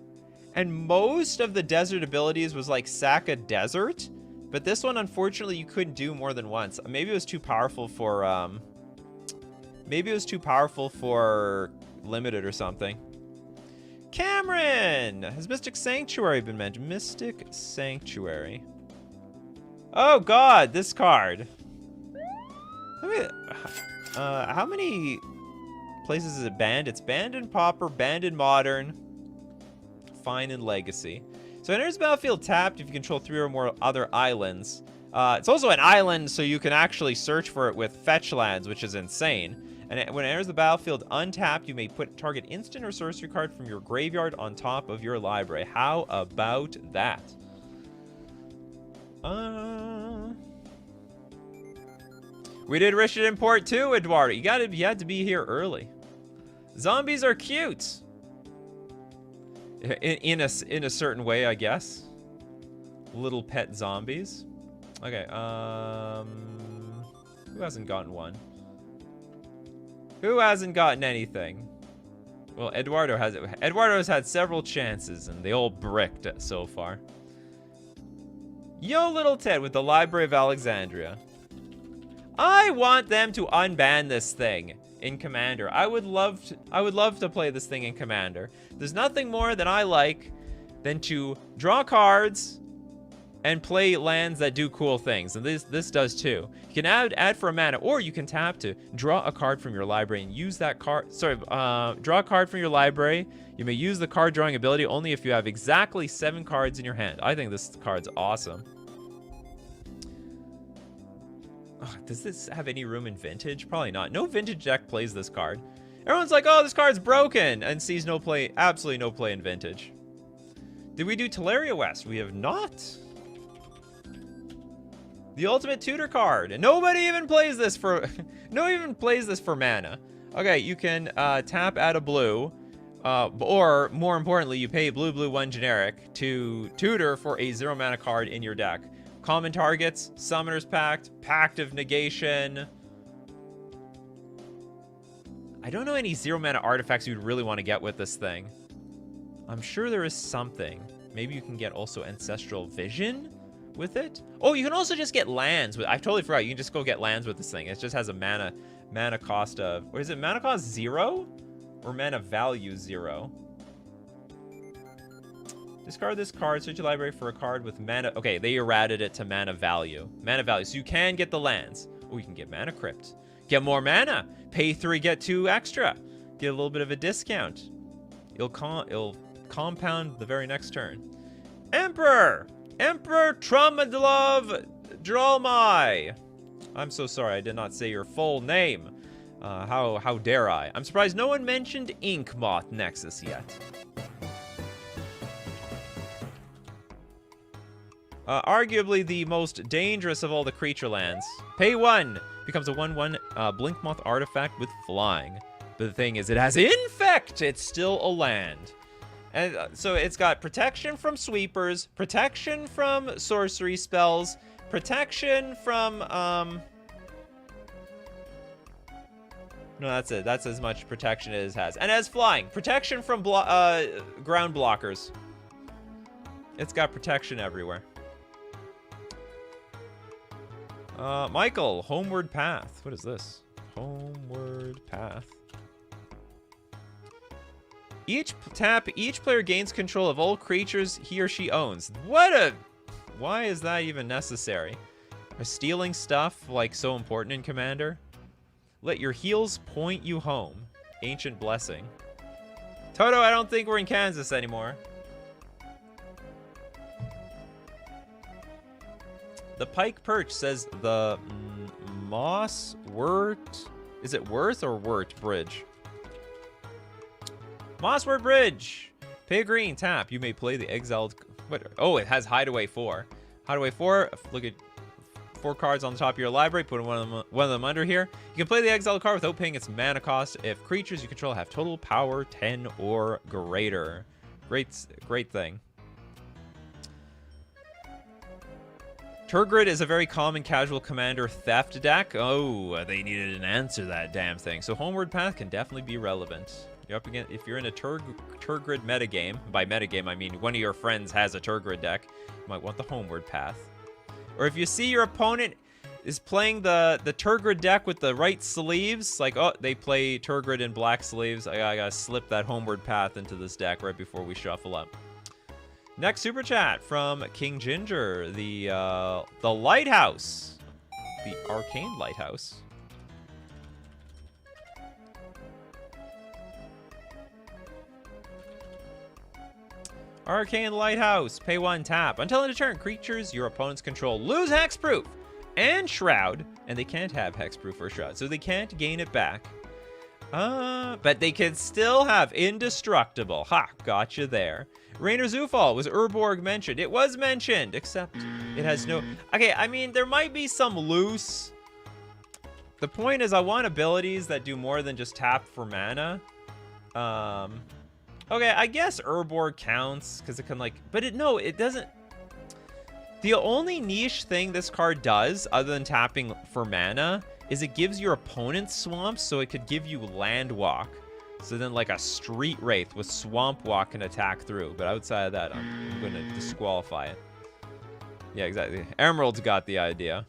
and most of the desert abilities was like sack a desert. But this one, unfortunately, you couldn't do more than once. Maybe it was too powerful for, maybe it was too powerful for limited or something. Cameron! Has Mystic Sanctuary been mentioned? Mystic Sanctuary. Oh god, this card. How many places is it banned? It's banned in Pauper, banned in Modern, fine in Legacy. So it enters the battlefield tapped if you control 3 or more other islands. It's also an island, so you can actually search for it with fetch lands, which is insane. And when it enters the battlefield untapped, you may put target instant or sorcery card from your graveyard on top of your library. How about that? We did Richard Import too, Eduardo. You had to be here early. Zombies are cute. In a certain way, I guess. Little pet zombies. Okay, who hasn't gotten one? Who hasn't gotten anything? Well, Eduardo has it. Eduardo's had several chances, and they all bricked so far. Yo, Little Ted with the Library of Alexandria. I want them to unban this thing in Commander. I would love to play this thing in Commander. There's nothing more that I like than to draw cards and play lands that do cool things, and this does too. You can add for a mana, or you can tap to draw a card from your library and use that card. Sorry, draw a card from your library. You may use the card drawing ability only if you have exactly 7 cards in your hand. I think this card's awesome. Oh, does this have any room in Vintage? Probably not. No Vintage deck plays this card. Everyone's like, oh, this card's broken, and sees no play, absolutely no play in Vintage. Did we do Teleria West? We have not. The ultimate tutor card, and nobody even plays this for mana. Okay, you can tap, add a blue, or more importantly, you pay blue 1 generic to tutor for a 0 mana card in your deck. Common targets: Summoner's Pact, Pact of Negation. I don't know any 0 mana artifacts you'd really want to get with this thing. I'm sure there is something. Maybe you can get also Ancestral Vision with it. Oh, you can also just get lands. I totally forgot. You can just go get lands with this thing. It just has a mana cost of, or is it mana cost 0 or mana value 0? Discard this card. Search your library for a card with mana. Okay, they errated it to mana value. Mana value. So you can get the lands. Oh, you can get Mana Crypt. Get more mana. Pay 3, get 2 extra. Get a little bit of a discount. It'll compound the very next turn. Emperor Trumadlov Drolmai. I'm so sorry, I did not say your full name. How dare I? I'm surprised no one mentioned Ink Moth Nexus yet. Arguably the most dangerous of all the creature lands. Pay 1! Becomes a 1/1 Blink Moth artifact with flying. But the thing is, it has Infect! It's still a land. And so it's got protection from sweepers, protection from sorcery spells, protection from, no, that's it. That's as much protection as it has. And it has flying. Protection from ground blockers. It's got protection everywhere. Michael, Homeward Path. What is this? Homeward Path. Each player gains control of all creatures he or she owns. Why is that even necessary? Is stealing stuff, like, so important in Commander? Let your heels point you home. Ancient Blessing. Toto, I don't think we're in Kansas anymore. The Pike Perch says the Moss Wort. Is it Worth or Wort Bridge? Mosswort Bridge. Pay a green, tap. You may play the exiled. What? Oh, it has Hideaway 4. Hideaway 4. Look at 4 cards on the top of your library. Put one of them under here. You can play the exiled card without paying its mana cost if creatures you control have total power 10 or greater. Great thing. Turgid is a very common casual commander theft deck. Oh, they needed an answer to that damn thing. So Homeward Path can definitely be relevant. You're up against, if you're in a Turgid metagame, by metagame I mean one of your friends has a Turgid deck, you might want the Homeward Path. Or if you see your opponent is playing the Turgid deck with the right sleeves, like, oh, they play Turgid in black sleeves, I gotta slip that Homeward Path into this deck right before we shuffle up. Next super chat from King Ginger, the Lighthouse, the Arcane Lighthouse. Arcane Lighthouse, pay 1, tap. Until end of turn, creatures your opponents control lose Hexproof and Shroud, and they can't have Hexproof or Shroud, so they can't gain it back. But they can still have Indestructible. Ha, gotcha there. Rainer Zufall, was Urborg mentioned? It was mentioned, except it has no... Okay, I mean, there might be some loose... The point is I want abilities that do more than just tap for mana. Okay, I guess Urborg counts, because it can, like... But no, it doesn't... The only niche thing this card does, other than tapping for mana, is it gives your opponent swamps, so it could give you Land Walk. So then, like, a Street Wraith with Swamp Walk can attack through. But outside of that, I'm going to disqualify it. Yeah, exactly. Emerald's got the idea.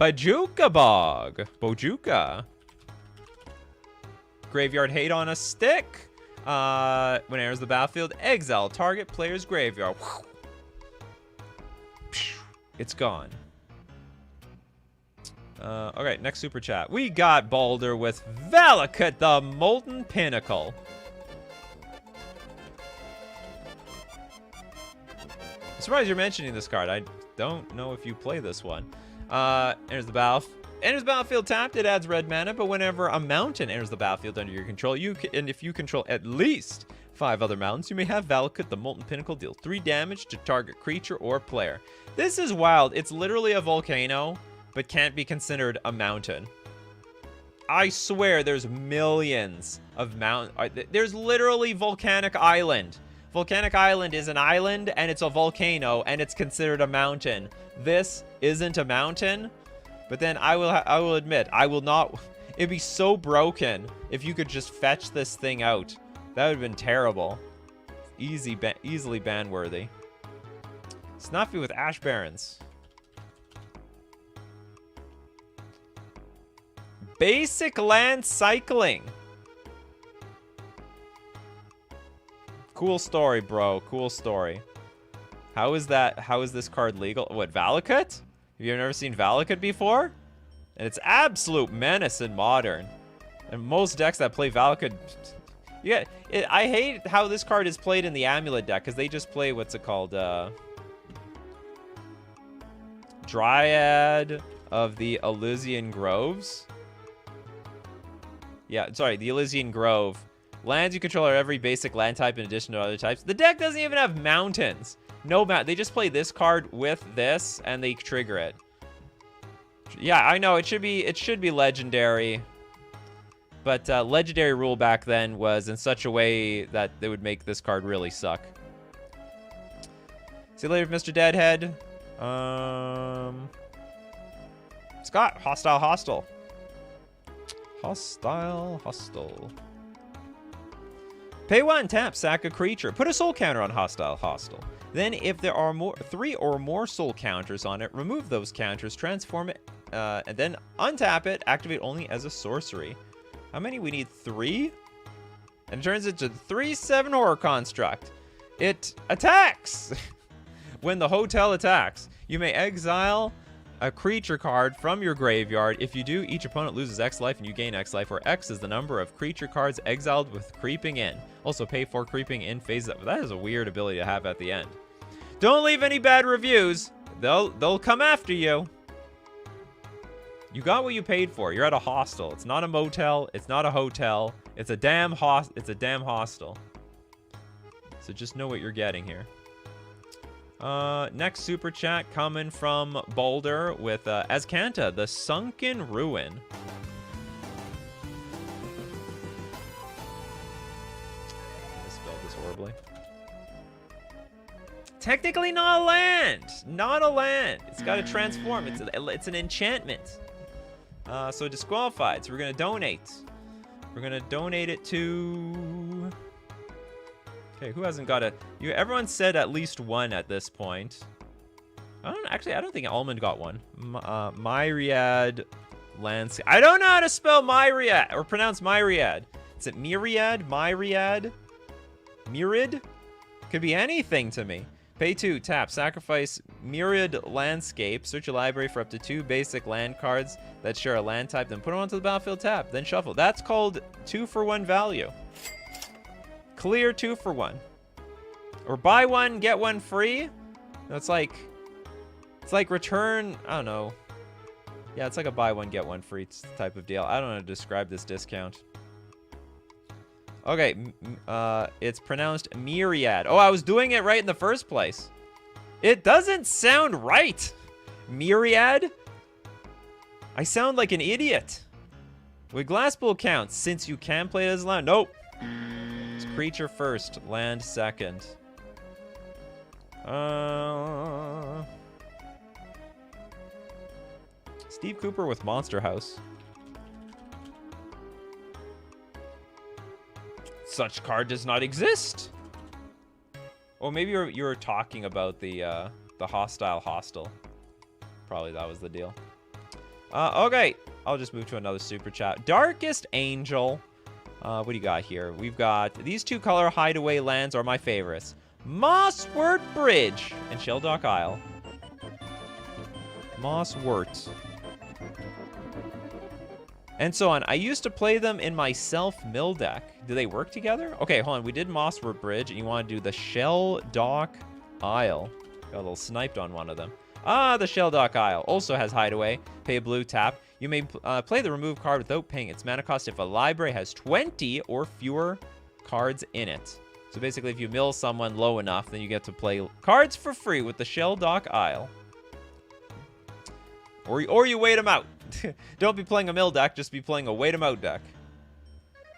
Bojuka Bog. Bojuka. Graveyard Hate on a Stick. When it enters the battlefield, exile target player's graveyard. It's gone. Okay, next super chat. We got Balder with Valakut the Molten Pinnacle. I'm surprised you're mentioning this card. I don't know if you play this one. Enters the battlefield tapped, it adds red mana, but whenever a mountain enters the battlefield under your control, and if you control at least 5 other mountains, you may have Valakut the Molten Pinnacle deal 3 damage to target creature or player. This is wild. It's literally a volcano, but can't be considered a mountain. I swear there's millions of there's literally Volcanic Island. Volcanic Island is an island, and it's a volcano, and it's considered a mountain. This isn't a mountain, but then I will admit, I will not... It'd be so broken if you could just fetch this thing out. That would have been terrible. Easily ban-worthy. Snuffy with Ash Barrens. Basic land cycling. Cool story, bro. Cool story. How is that? How is this card legal? What, Valakut? Have you never seen Valakut before? And it's absolute menace in Modern. And most decks that play Valakut... Yeah, I hate how this card is played in the Amulet deck, because they just play, what's it called? Dryad of the Elysian Groves. Yeah, sorry, the Elysian Grove. Lands you control are every basic land type in addition to other types. The deck doesn't even have mountains. No they just play this card with this, and they trigger it. Yeah, I know, it should be legendary. But legendary rule back then was in such a way that they would make this card really suck. See you later, Mr. Deadhead. Scott, hostile, hostile. Hostile, hostile. Pay 1, tap, sack a creature. Put a soul counter on hostile, hostile. Then if there are 3 or more soul counters on it, remove those counters, transform it, and then untap it, activate only as a sorcery. How many? We need 3? And it turns into 3/7 horror construct. It attacks! When the hotel attacks, you may exile a creature card from your graveyard. If you do, each opponent loses X life and you gain X life, where X is the number of creature cards exiled with creeping in. Also pay for creeping in phases up. That is a weird ability to have at the end. Don't leave any bad reviews. They'll come after you. You got what you paid for. You're at a hostel. It's not a motel. It's not a hotel. It's a damn hostel. So just know what you're getting here. Next super chat coming from Boulder with Azcanta, the Sunken Ruin. I spelled this horribly. Technically not a land. Not a land. It's got to transform. It's an enchantment. So disqualified. So we're gonna donate. We're gonna donate it to. Okay, who hasn't got it? Everyone said at least one at this point. I don't think Almond got one. Myriad Landscape. I don't know how to spell Myriad or pronounce Myriad. Is it Myriad? Myriad? Myriad? Could be anything to me. Pay 2, tap, sacrifice Myriad Landscape. Search your library for up to 2 basic land cards that share a land type, then put them onto the battlefield, tap, then shuffle. That's called 2-for-1 value. Clear 2-for-1. Or buy 1, get 1 free. No, it's like return, I don't know. Yeah, it's like a buy 1, get 1 free type of deal. I don't know how to describe this discount. Okay, it's pronounced Myriad. Oh, I was doing it right in the first place. It doesn't sound right. Myriad? I sound like an idiot. Would Glasspool count since you can play it as land? Nope. It's creature first, land second. Steve Cooper with Monster House. Such card does not exist. Or maybe you were talking about the hostile hostel. Probably that was the deal. Okay, I'll just move to another super chat. Darkest Angel. What do you got here? We've got these 2 color hideaway lands are my favorites. Mosswort Bridge and Shelldock Isle. Mosswort. And so on. I used to play them in my self-mill deck. Do they work together? Okay, hold on. We did Mosswort Bridge, and you want to do the Shelldock Isle. Got a little sniped on one of them. Ah, the Shelldock Isle also has Hideaway. Pay a blue, tap. You may play the remove card without paying its mana cost if a library has 20 or fewer cards in it. So basically, if you mill someone low enough, then you get to play cards for free with the Shelldock Isle. Or you wait them out. Don't be playing a mill deck, just be playing a wait them out deck.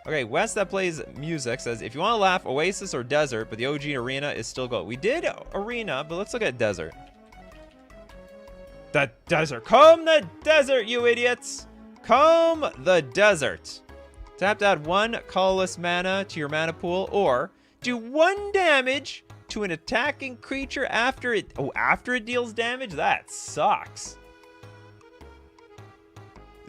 Okay, West that plays music says, if you want to laugh, Oasis or Desert, but the OG Arena is still gold. We did Arena, but let's look at Desert. The desert. Comb the desert, you idiots. Comb the desert. Tap to add 1 colorless mana to your mana pool, or do 1 damage to an attacking creature after it deals damage? That sucks.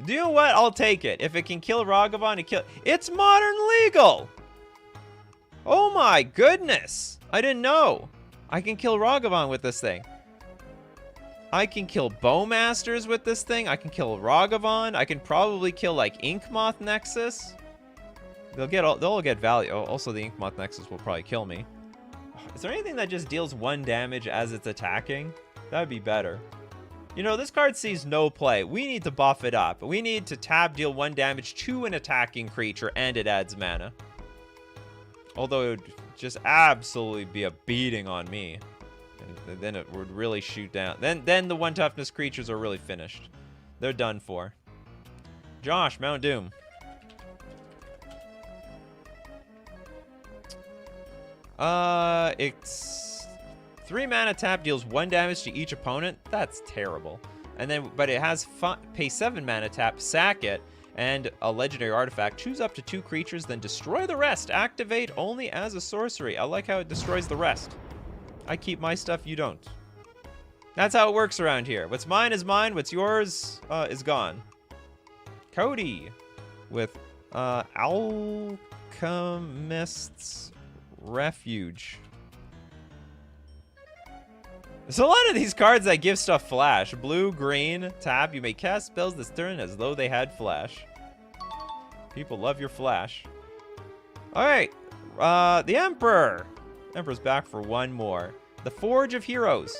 Do you know what? I'll take it. If it can kill Ragavan, it's modern legal. Oh my goodness. I didn't know. I can kill Ragavan with this thing. I can kill Bowmasters with this thing. I can kill Ragavan. I can probably kill like Inkmoth Nexus. They'll get value. Oh, also the Inkmoth Nexus will probably kill me. Is there anything that just deals 1 damage as it's attacking? That would be better. You know, this card sees no play. We need to buff it up. We need to tab deal 1 damage to an attacking creature, and it adds mana. Although it would just absolutely be a beating on me. And then it would really shoot down. Then the 1 toughness creatures are really finished. They're done for. Josh, Mount Doom. It's 3 mana tap deals 1 damage to each opponent. That's terrible. And then, but it has pay 7 mana tap, sack it, and a legendary artifact. Choose up to 2 creatures, then destroy the rest. Activate only as a sorcery. I like how it destroys the rest. I keep my stuff, you don't. That's how it works around here. What's mine is mine. What's yours is gone. Cody with Alchemist's Refuge. There's a lot of these cards that give stuff flash. Blue, green, tap. You may cast spells this turn as though they had flash. People love your flash. Alright. The Emperor. Emperor's back for 1 more. The Forge of Heroes.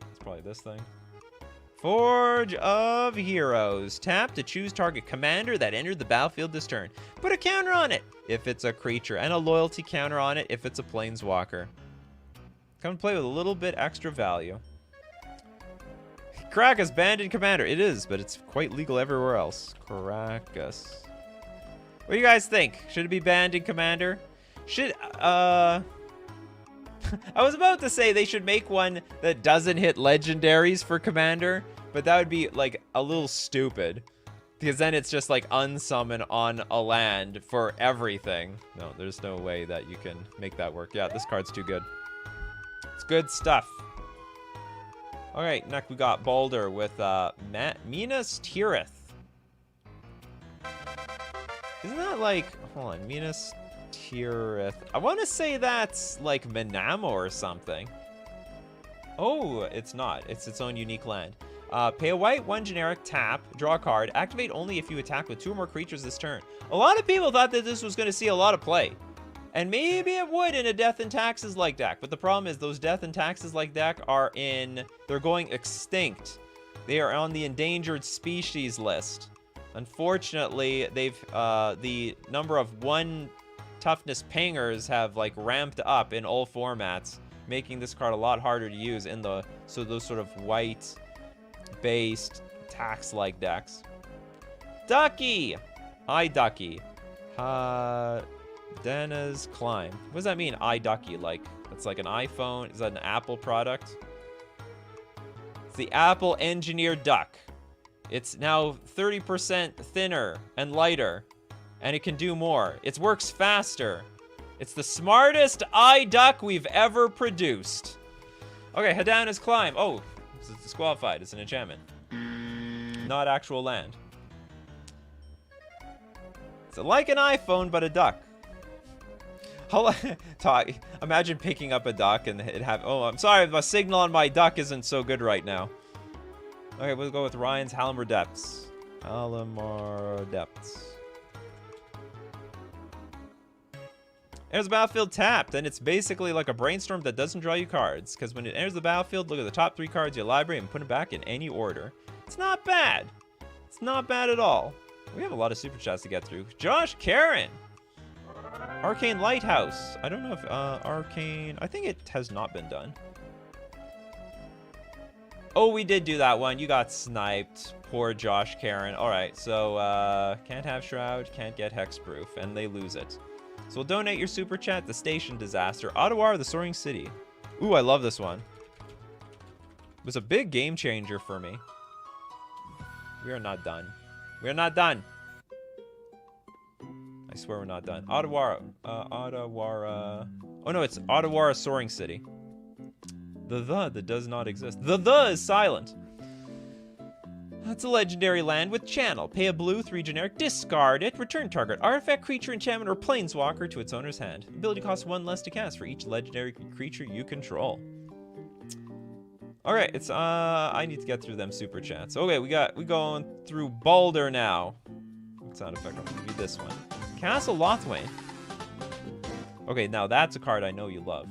It's probably this thing. Forge of Heroes. Tap to choose target commander that entered the battlefield this turn. Put a counter on it if it's a creature, and a loyalty counter on it if it's a planeswalker. Come play with a little bit extra value. Krakus banned in commander. It is, but it's quite legal everywhere else. Krakus. What do you guys think? Should it be banned in commander? Should, I was about to say they should make one that doesn't hit legendaries for commander, but that would be like a little stupid because then it's just like unsummon on a land for everything. No, there's no way that you can make that work. Yeah, this card's too good. It's good stuff. All right, next we got Balder with Minas Tirith. Isn't that like, hold on, Minas Tirith. I want to say that's like Manamo or something. Oh, it's not. It's its own unique land. Pay a white, 1 generic, tap, draw a card, activate only if you attack with 2 or more creatures this turn. A lot of people thought that this was going to see a lot of play. And maybe it would in a Death and Taxes like deck. But the problem is those Death and Taxes like deck are they're going extinct. They are on the endangered species list. Unfortunately, the number of 1 toughness pingers have like ramped up in all formats, making this card a lot harder to use in those sort of white based tax like decks. Ducky, iDucky, Dana's Climb. What does that mean, iDucky? Like it's like an iPhone? Is that an Apple product? It's the Apple engineered duck. It's now 30% thinner and lighter. And it can do more. It works faster. It's the smartest iDuck we've ever produced. Okay, Hadana's Climb. Oh, it's disqualified. It's an enchantment. Not actual land. It's like an iPhone, but a duck. Imagine picking up a duck and it have... Oh, I'm sorry, the signal on my duck isn't so good right now. Okay, we'll go with Ryan's Halimar Depths. Halimar Depths. Enters the battlefield tapped, and it's basically like a brainstorm that doesn't draw you cards. Because when it enters the battlefield, look at the top 3 cards of your library and put them back in any order. It's not bad. It's not bad at all. We have a lot of super chats to get through. Josh Karen. Arcane Lighthouse. I don't know if Arcane... I think it has not been done. Oh, we did do that one. You got sniped. Poor Josh Karen. Alright, so can't have Shroud, can't get Hexproof, and they lose it. So we'll donate your super chat to Station Disaster. Ottawa, the Soaring City. Ooh, I love this one. It was a big game changer for me. We are not done. We are not done. I swear we're not done. Ottawa. Ottawa. Oh no, it's Ottawa, Soaring City. The that does not exist. The is silent. That's a legendary land with channel. Pay a blue, 3 generic, discard it, return target artifact, creature, enchantment, or planeswalker to its owner's hand. Ability costs 1 less to cast for each legendary creature you control. Alright, it's I need to get through them super chats. Okay, we going through Balder now. What sound effect? I'm gonna give you this one. Castle Lothwain. Okay, now that's a card I know you love.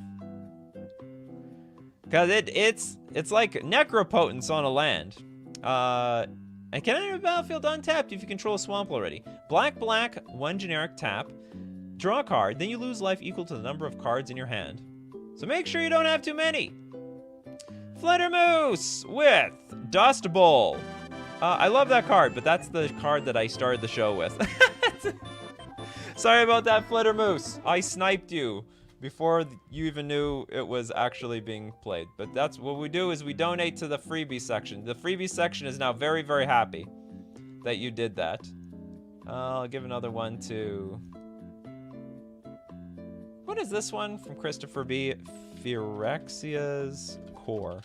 Because it's like Necropotence on a land. And can enter the battlefield untapped if you control a swamp already. Black, 1 generic tap. Draw a card, then you lose life equal to the number of cards in your hand. So make sure you don't have too many. Flittermoose with Dust Bowl. I love that card, but that's the card that I started the show with. Sorry about that, Flittermoose. I sniped you before you even knew it was actually being played. But that's what we do, is we donate to the freebie section. The freebie section is now very, very happy that you did that. I'll give another one to... What is this one from Christopher B? Phyrexia's Core.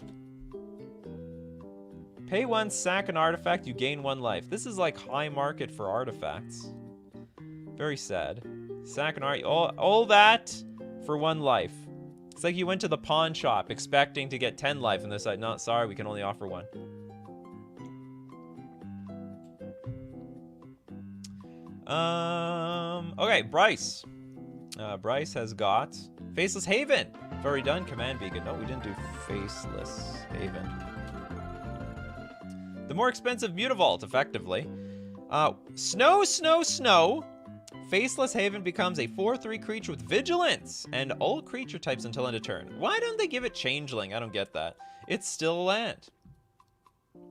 Pay 1, sack an artifact, you gain 1 life. This is like high market for artifacts. Very sad. Sack an art, all that for 1 life. It's like you went to the pawn shop expecting to get 10 life, and they said, no, sorry, we can only offer 1. Okay, Bryce. Bryce has got Faceless Haven. We've already done Command Beacon. No, we didn't do Faceless Haven. The more expensive Mutavault, effectively. Snow. Faceless Haven becomes a 4/3 creature with Vigilance and all creature types until end of turn. Why don't they give it Changeling? I don't get that. It's still a land.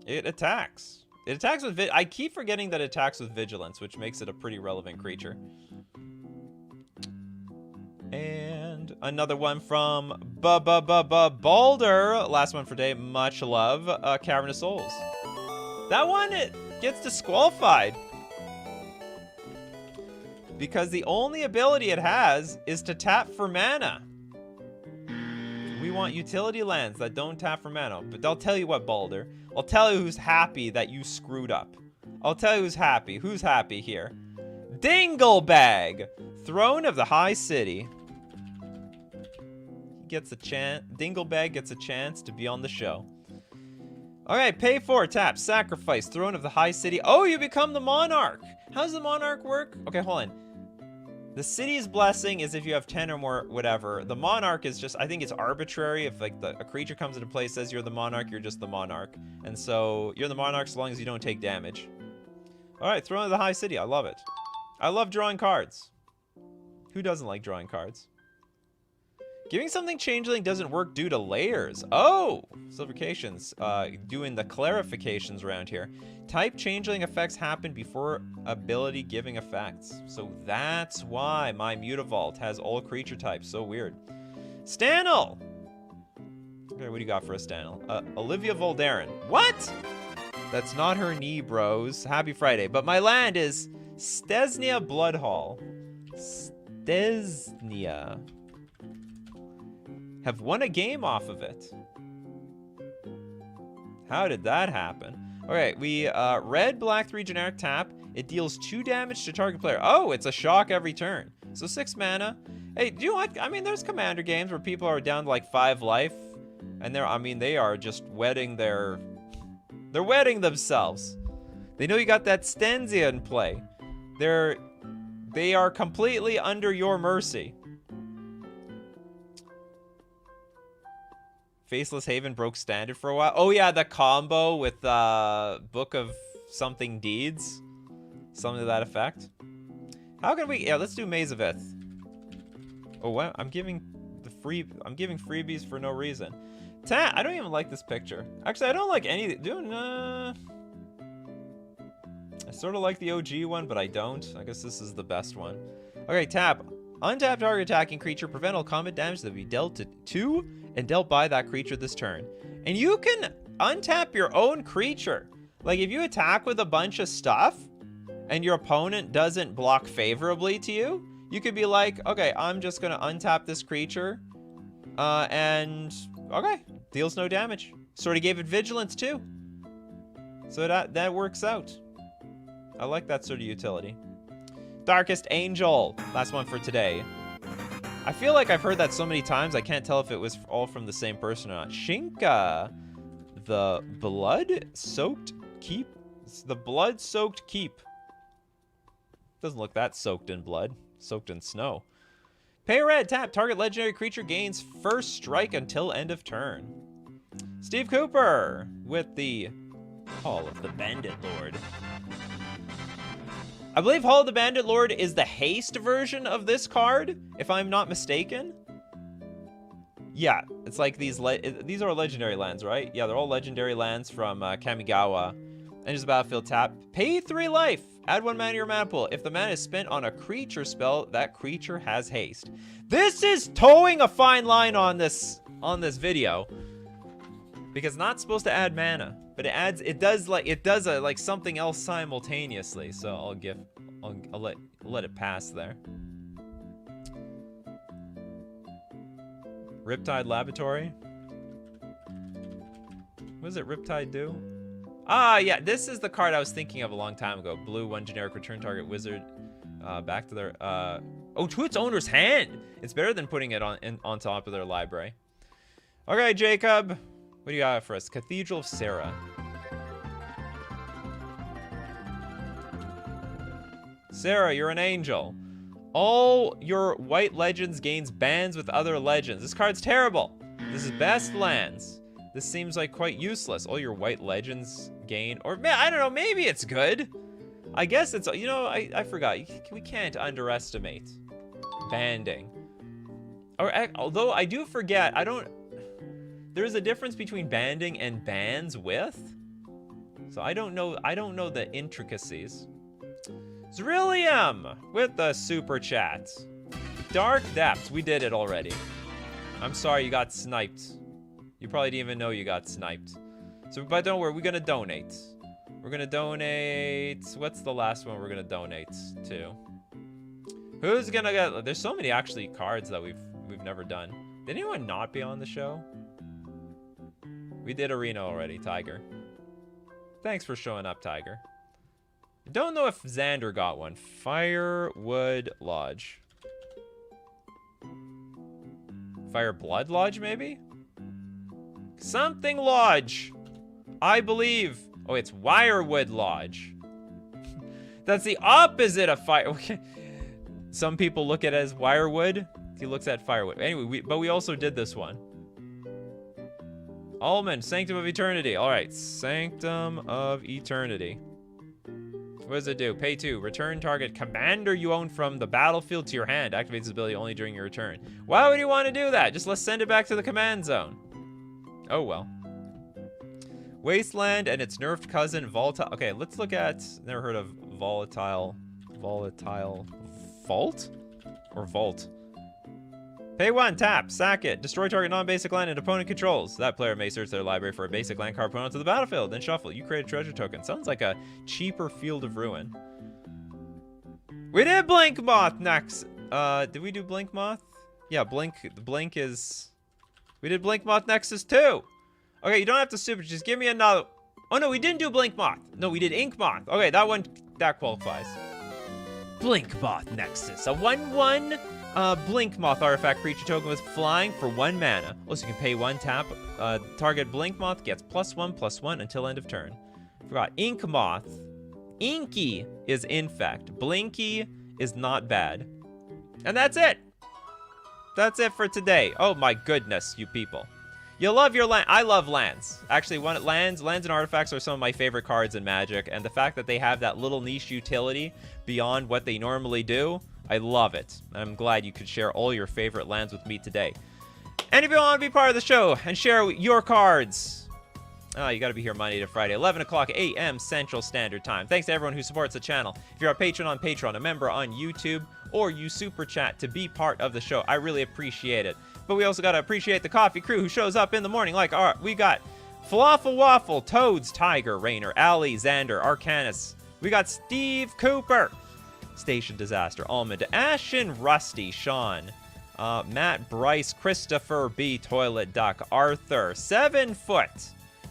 It attacks. It attacks with I keep forgetting that it attacks with Vigilance, which makes it a pretty relevant creature. And another one from Balder. Last one for today. Much love. Cavernous Souls. That one, it gets disqualified. Because the only ability it has is to tap for mana. We want utility lands that don't tap for mana. But I'll tell you what, Balder. I'll tell you who's happy that you screwed up. I'll tell you who's happy. Who's happy here? Dinglebag! Throne of the High City. Gets a chance. Dinglebag gets a chance to be on the show. Alright, pay 4, tap, sacrifice, Throne of the High City. Oh, you become the Monarch. How does the Monarch work? Okay, hold on. The City's Blessing is if you have 10 or more, whatever. The Monarch is just, I think it's arbitrary. If like a creature comes into play, says you're the Monarch, you're just the Monarch. And so you're the Monarch so long as you don't take damage. Alright, Throne of the High City, I love it. I love drawing cards. Who doesn't like drawing cards? Giving something Changeling doesn't work due to layers. Oh! Silvercations. Doing the clarifications around here. Type Changeling effects happen before ability giving effects. So that's why my Mutavault has all creature types. So weird. Stanel! Okay, what do you got for a Stanel? Olivia Voldaren. What? That's not her knee, bros. Happy Friday. But my land is Stesnia Bloodhall. Stesnia. Have won a game off of it. How did that happen? Okay, we red, black, 3 generic tap. It deals 2 damage to target player. Oh, it's a shock every turn. So 6 mana. Hey, do you know what? I mean, there's Commander games where people are down to like 5 life, and they are just wetting they're wetting themselves. They know you got that Stensia in play. They are completely under your mercy. Faceless Haven broke standard for a while. Oh yeah, the combo with Book of Something Deeds. Something to that effect. How can we... Yeah, let's do Maze of Ith. Oh, what? I'm giving freebies for no reason. I don't even like this picture. Actually, I don't like any... I sort of like the OG one, but I don't. I guess this is the best one. Okay, tap. Untap target attacking creature. Prevent all combat damage that will be dealt to and dealt by that creature this turn. And you can untap your own creature. Like, if you attack with a bunch of stuff and your opponent doesn't block favorably to you, you could be like, okay, I'm just going to untap this creature. And, okay, deals no damage. Sort of gave it vigilance, too. So that works out. I like that sort of utility. Darkest Angel. Last one for today. I feel like I've heard that so many times, I can't tell if it was all from the same person or not. Shinka. The blood-soaked keep? It's the blood-soaked keep. Doesn't look that soaked in blood. Soaked in snow. Pay red, tap. Target legendary creature gains first strike until end of turn. Steve Cooper with the Hall of the Bandit Lord. I believe Hall of the Bandit Lord is the haste version of this card, if I'm not mistaken. Yeah, it's like these are legendary lands, right? Yeah, they're all legendary lands from Kamigawa. Enters the battlefield, tap. Pay 3 life. Add 1 mana to your mana pool. If the mana is spent on a creature spell, that creature has haste. This is towing a fine line on this video. Because it's not supposed to add mana, but it does like something else simultaneously. So I'll let it pass there. Riptide Laboratory. What does it Riptide do? Ah, yeah, this is the card I was thinking of a long time ago. Blue, 1 generic, return target wizard back to their to its owner's hand. It's better than putting it on top of their library. Okay, Jacob, what do you got for us? Cathedral of Sarah. Sarah, you're an angel. All your white legends gains bans with other legends. This card's terrible. This is best lands. This seems like quite useless. All your white legends gain, or I don't know, maybe it's good. I guess it's, you know, I forgot. We can't underestimate banding. Although I do forget, there's a difference between banding and bands with. So I don't know the intricacies. Zerillium with the super chat. Dark Depths, we did it already. I'm sorry you got sniped. You probably didn't even know you got sniped. So, but don't worry, we're gonna donate. We're gonna donate, what's the last one we're gonna donate to? Who's gonna get, there's so many actually cards that we've never done. Did anyone not be on the show? We did Arena already, Tiger. Thanks for showing up, Tiger. Don't know if Xander got one. Firewood Lodge. Fire Blood Lodge, maybe? Something Lodge. I believe. Oh, it's Wirewood Lodge. That's the opposite of fire. Some people look at it as Wirewood. He looks at Firewood. Anyway, but we also did this one. Almond, Sanctum of Eternity. All right, Sanctum of Eternity. What does it do? Pay 2. Return target commander you own from the battlefield to your hand. Activates this ability only during your return. Why would you want to do that? Just let's send it back to the command zone. Oh, well. Wasteland and its nerfed cousin, Volatile. Okay, let's look at... Never heard of Volatile Vault? Or Vault? Pay 1, tap, sack it. Destroy target non-basic land and opponent controls. That player may search their library for a basic land card opponent to the battlefield, then shuffle. You create a treasure token. Sounds like a cheaper Field of Ruin. We did Blink Moth next. Did we do Blink Moth? Yeah, Blink is... We did Blink Moth Nexus too. Okay, you don't have to super, just give me another... Oh no, we didn't do Blink Moth. No, we did Ink Moth. Okay, that qualifies. Blink Moth Nexus, a 1/1 Blink Moth artifact creature token with flying for 1 mana. Also, you can pay 1 tap. Target Blink Moth gets +1/+1 until end of turn. Forgot, Ink Moth. Inky is infect. Blinky is not bad. And that's it. That's it for today. Oh my goodness, you people. You love your land. I love lands. Actually, lands and artifacts are some of my favorite cards in Magic, and the fact that they have that little niche utility beyond what they normally do, I love it. I'm glad you could share all your favorite lands with me today. And if you want to be part of the show and share your cards, you got to be here Monday to Friday, 11 o'clock a.m. Central Standard Time. Thanks to everyone who supports the channel. If you're a patron on Patreon, a member on YouTube, or you super chat to be part of the show, I really appreciate it. But we also got to appreciate the coffee crew who shows up in the morning. Like, we got Falafel Waffle, Toads, Tiger, Rainer, Ali, Xander, Arcanus. We got Steve Cooper, Station Disaster, Almond, Ashen, Rusty, Sean, Matt, Bryce, Christopher B, Toilet Duck, Arthur, 7 Foot,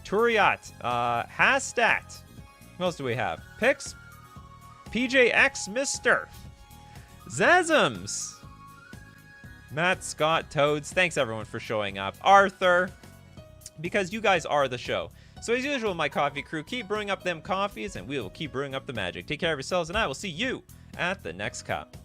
Turiat, Hastat. Who else do we have? Pix, PJX, Mister, Zazums, Matt, Scott, Toads. Thanks everyone for showing up. Arthur, because you guys are the show. So as usual, my coffee crew, keep brewing up them coffees and we will keep brewing up the magic. Take care of yourselves and I will see you at the next cup.